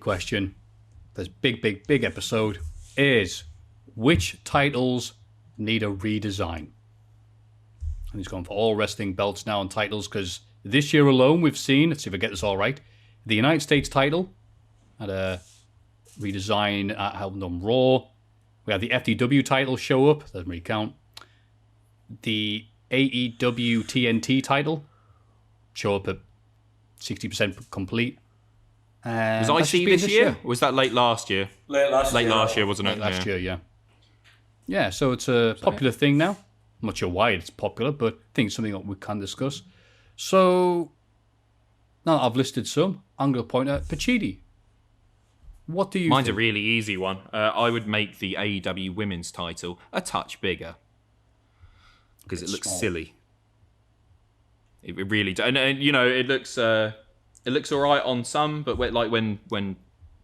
question, this big episode is, which titles need a redesign? And he's gone for all wrestling belts now and titles, because this year alone we've seen, let's see if I get this all right, the United States title had a redesign held on Raw. We had the FTW title show up, doesn't really count. The AEW TNT title show up at 60% complete. Was IC this year? Or was that late last year? Late last year, wasn't it? Last year, yeah. Yeah, so it's a popular thing now. I'm not sure why it's popular, but I think it's something that we can discuss. So, now that I've listed some, I'm going to point at Pacitti. What do you Mine's think? a really easy one. I would make the AEW women's title a touch bigger. Because it looks small. silly. It really does. And you know, it looks all right on some, but when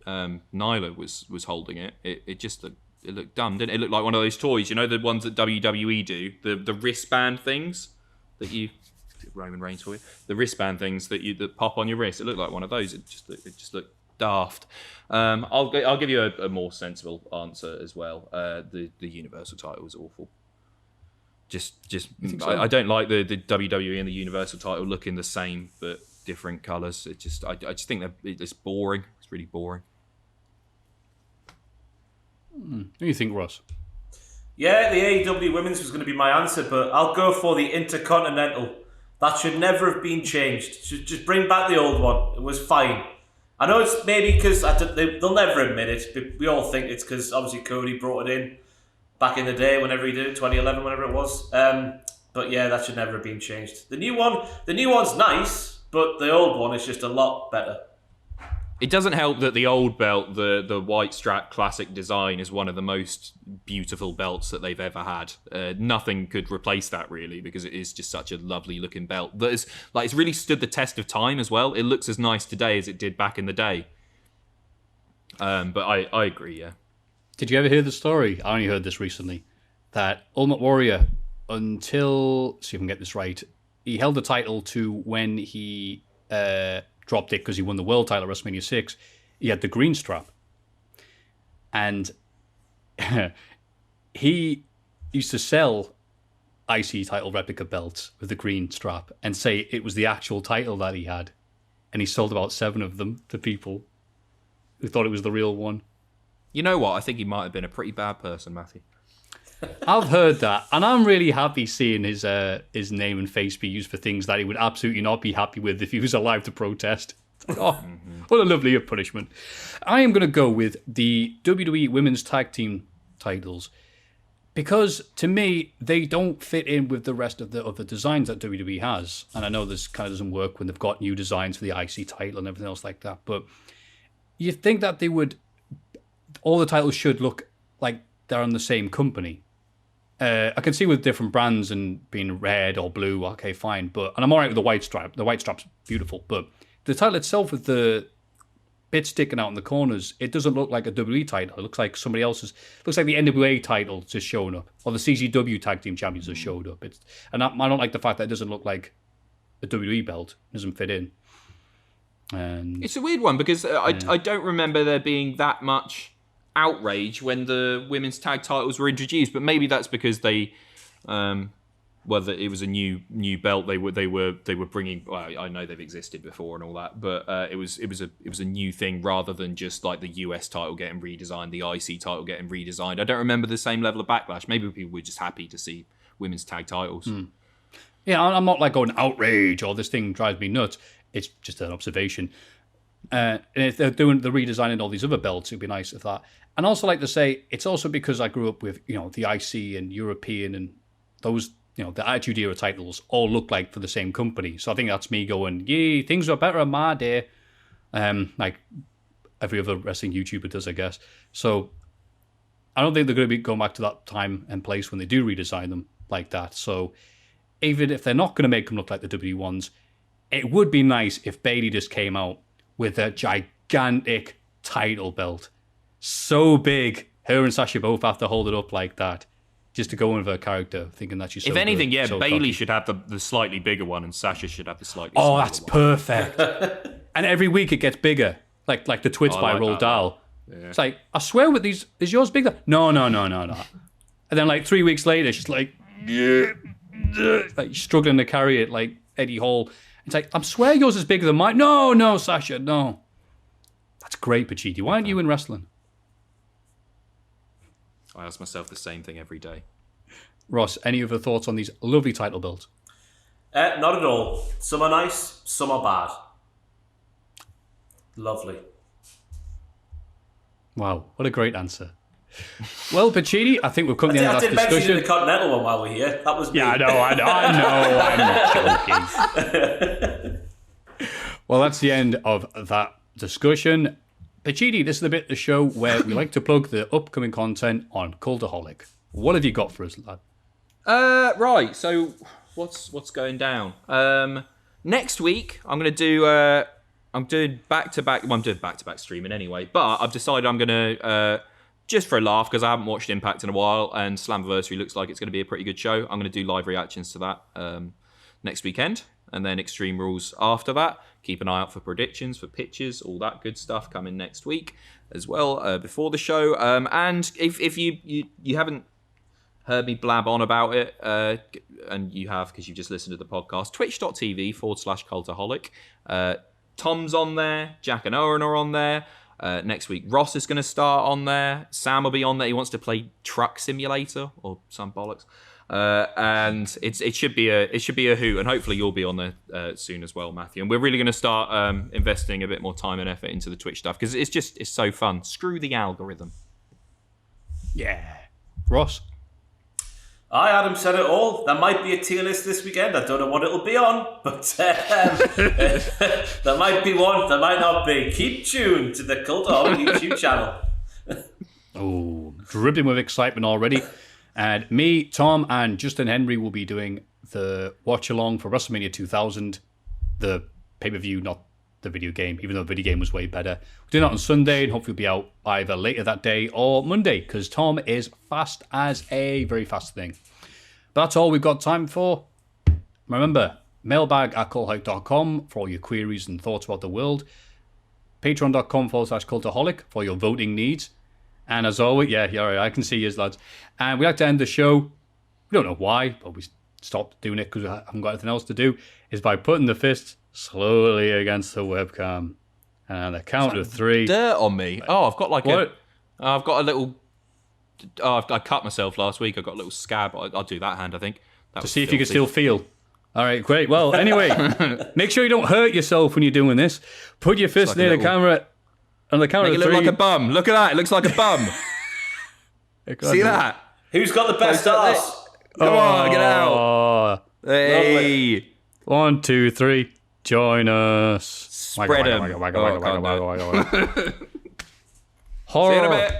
Nyla was holding it, it just looked dumb, didn't it? It looked like one of those toys, you know, the ones that WWE do, the wristband things that you Roman Reigns for you, the wristband things that pop on your wrist. It looked like one of those. It just looked daft. I'll give you a more sensible answer as well. The Universal title was awful. I don't like the WWE and the Universal title looking the same but different colours. I just think that it's boring. It's really boring. What do you think, Ross? Yeah, the AEW women's was going to be my answer, but I'll go for the Intercontinental. That should never have been changed. Should just bring back the old one. It was fine. I know it's maybe because they'll never admit it. We all think it's because obviously Cody brought it in back in the day, whenever he did it, 2011, whenever it was. But yeah, that should never have been changed. The new one's nice, but the old one is just a lot better. It doesn't help that the old belt, the white strap classic design, is one of the most beautiful belts that they've ever had. Nothing could replace that, really, because it is just such a lovely looking belt. That is, it's really stood the test of time as well. It looks as nice today as it did back in the day. But I agree, yeah. Did you ever hear the story? I only heard this recently. That Ultimate Warrior, until, see if I can get this right, he held the title to when he dropped it because he won the world title at WrestleMania 6. He had the green strap. And he used to sell IC title replica belts with the green strap and say it was the actual title that he had. And he sold about 7 of them to people who thought it was the real one. You know what? I think he might have been a pretty bad person, Matthew. I've heard that, and I'm really happy seeing his name and face be used for things that he would absolutely not be happy with if he was alive to protest. What a lovely punishment. I am going to go with the WWE Women's Tag Team titles, because to me they don't fit in with the rest of the designs that WWE has. And I know this kind of doesn't work when they've got new designs for the IC title and everything else like that, but you think that all the titles should look like they're on the same company. I can see with different brands and being red or blue, okay, fine. And I'm all right with the white stripe. The white stripe's beautiful. But the title itself with the bit sticking out in the corners, it doesn't look like a WWE title. It looks like somebody else's. It looks like the NWA title just showing up. Or the CZW Tag Team Champions just showed up. I don't like the fact that it doesn't look like a WWE belt. It doesn't fit in. And it's a weird one because I don't remember there being that much outrage when the women's tag titles were introduced, but maybe that's because they whether it was a new belt they were bringing. Well, I know they've existed before and all that, but it was a new thing rather than just like the US title getting redesigned, the IC title getting redesigned. I don't remember the same level of backlash. Maybe people were just happy to see women's tag titles. Yeah, I'm not like going outrage or this thing drives me nuts. It's just an observation. And if they're doing the redesigning all these other belts, it'd be nice if that. And also like to say, it's also because I grew up with, the IC and European and those, the Attitude Era titles all look like for the same company. So I think that's me going, yay, things are better in my day. Like every other wrestling YouTuber does, I guess. So I don't think they're going to be going back to that time and place when they do redesign them like that. So even if they're not going to make them look like the WWE ones, it would be nice if Bayley just came out with a gigantic title belt. So big, her and Sasha both have to hold it up like that just to go in with her character, thinking that she's so if anything, good, so Bayley cocky. should have the slightly bigger one and Sasha should have the slightly Oh, smaller that's one. perfect. And every week it gets bigger, like the Twits by like Roald that, Dahl. Yeah. It's like, I swear with these, is yours bigger? No. And then like 3 weeks later, she's like struggling to carry it like Eddie Hall. It's like, I swear yours is bigger than mine. No, Sasha, no. That's great, Pacitti. Why aren't you in wrestling? I ask myself the same thing every day. Ross, any other thoughts on these lovely title belts? Not at all. Some are nice, some are bad. Lovely. Wow, what a great answer. Well, Pacitti, I think we've come to the end I of did that mention discussion. the Continental one while we're here. That was me. Yeah, I know, I'm joking. Well, that's the end of that discussion. Pacitti, this is the bit of the show where we like to plug the upcoming content on Cultaholic. What have you got for us, lad? Right, so what's going down? Next week, I'm going to do... I'm doing back-to-back... Well, I'm doing back-to-back streaming anyway, but I've decided I'm going to... just for a laugh, because I haven't watched Impact in a while, and Slammiversary looks like it's going to be a pretty good show. I'm going to do live reactions to that next weekend, and then Extreme Rules after that. Keep an eye out for predictions, for pitches, all that good stuff coming next week as well, before the show. And if you haven't heard me blab on about it, and you have because you've just listened to the podcast, twitch.tv/Cultaholic. Tom's on there, Jack and Owen are on there. Next week, Ross is going to start on there. Sam will be on there. He wants to play Truck Simulator or some bollocks, and it should be a hoot. And hopefully, you'll be on there soon as well, Maffew. And we're really going to start investing a bit more time and effort into the Twitch stuff because it's so fun. Screw the algorithm. Yeah, Ross. Adam said it all. There might be a tier list this weekend. I don't know what it'll be on, but there might be one. There might not be. Keep tuned to the Cultaholic YouTube channel. Oh, dripping with excitement already. And me, Tom, and Justin Henry will be doing the watch-along for WrestleMania 2000, the pay-per-view, not the video game, even though the video game was way better. We're doing that on Sunday, and hopefully it'll be out either later that day or Monday, because Tom is fast as a very fast thing. But that's all we've got time for. Remember, mailbag@cultaholic.com for all your queries and thoughts about the world. Patreon.com/Cultaholic for your voting needs. And as always, yeah, I can see you, lads. And we like to end the show, we don't know why, but we stopped doing it because we haven't got anything else to do, is by putting the fists slowly against the webcam. And on the count of 3. Dirt on me. Oh, I've got like What? I've got a little... Oh, I cut myself last week. I got a little scab. I'll do that hand, I think. To see if you can still feel. All right, great. Well, anyway, make sure you don't hurt yourself when you're doing this. Put your fist like near the camera on the count Make of it 3. look like a bum. Look at that. It looks like a bum. See that? Who's got the best arse? Come on, get out. Hey. 1, 2, 3. Join us. Spread 'em. Horror. See you in a bit.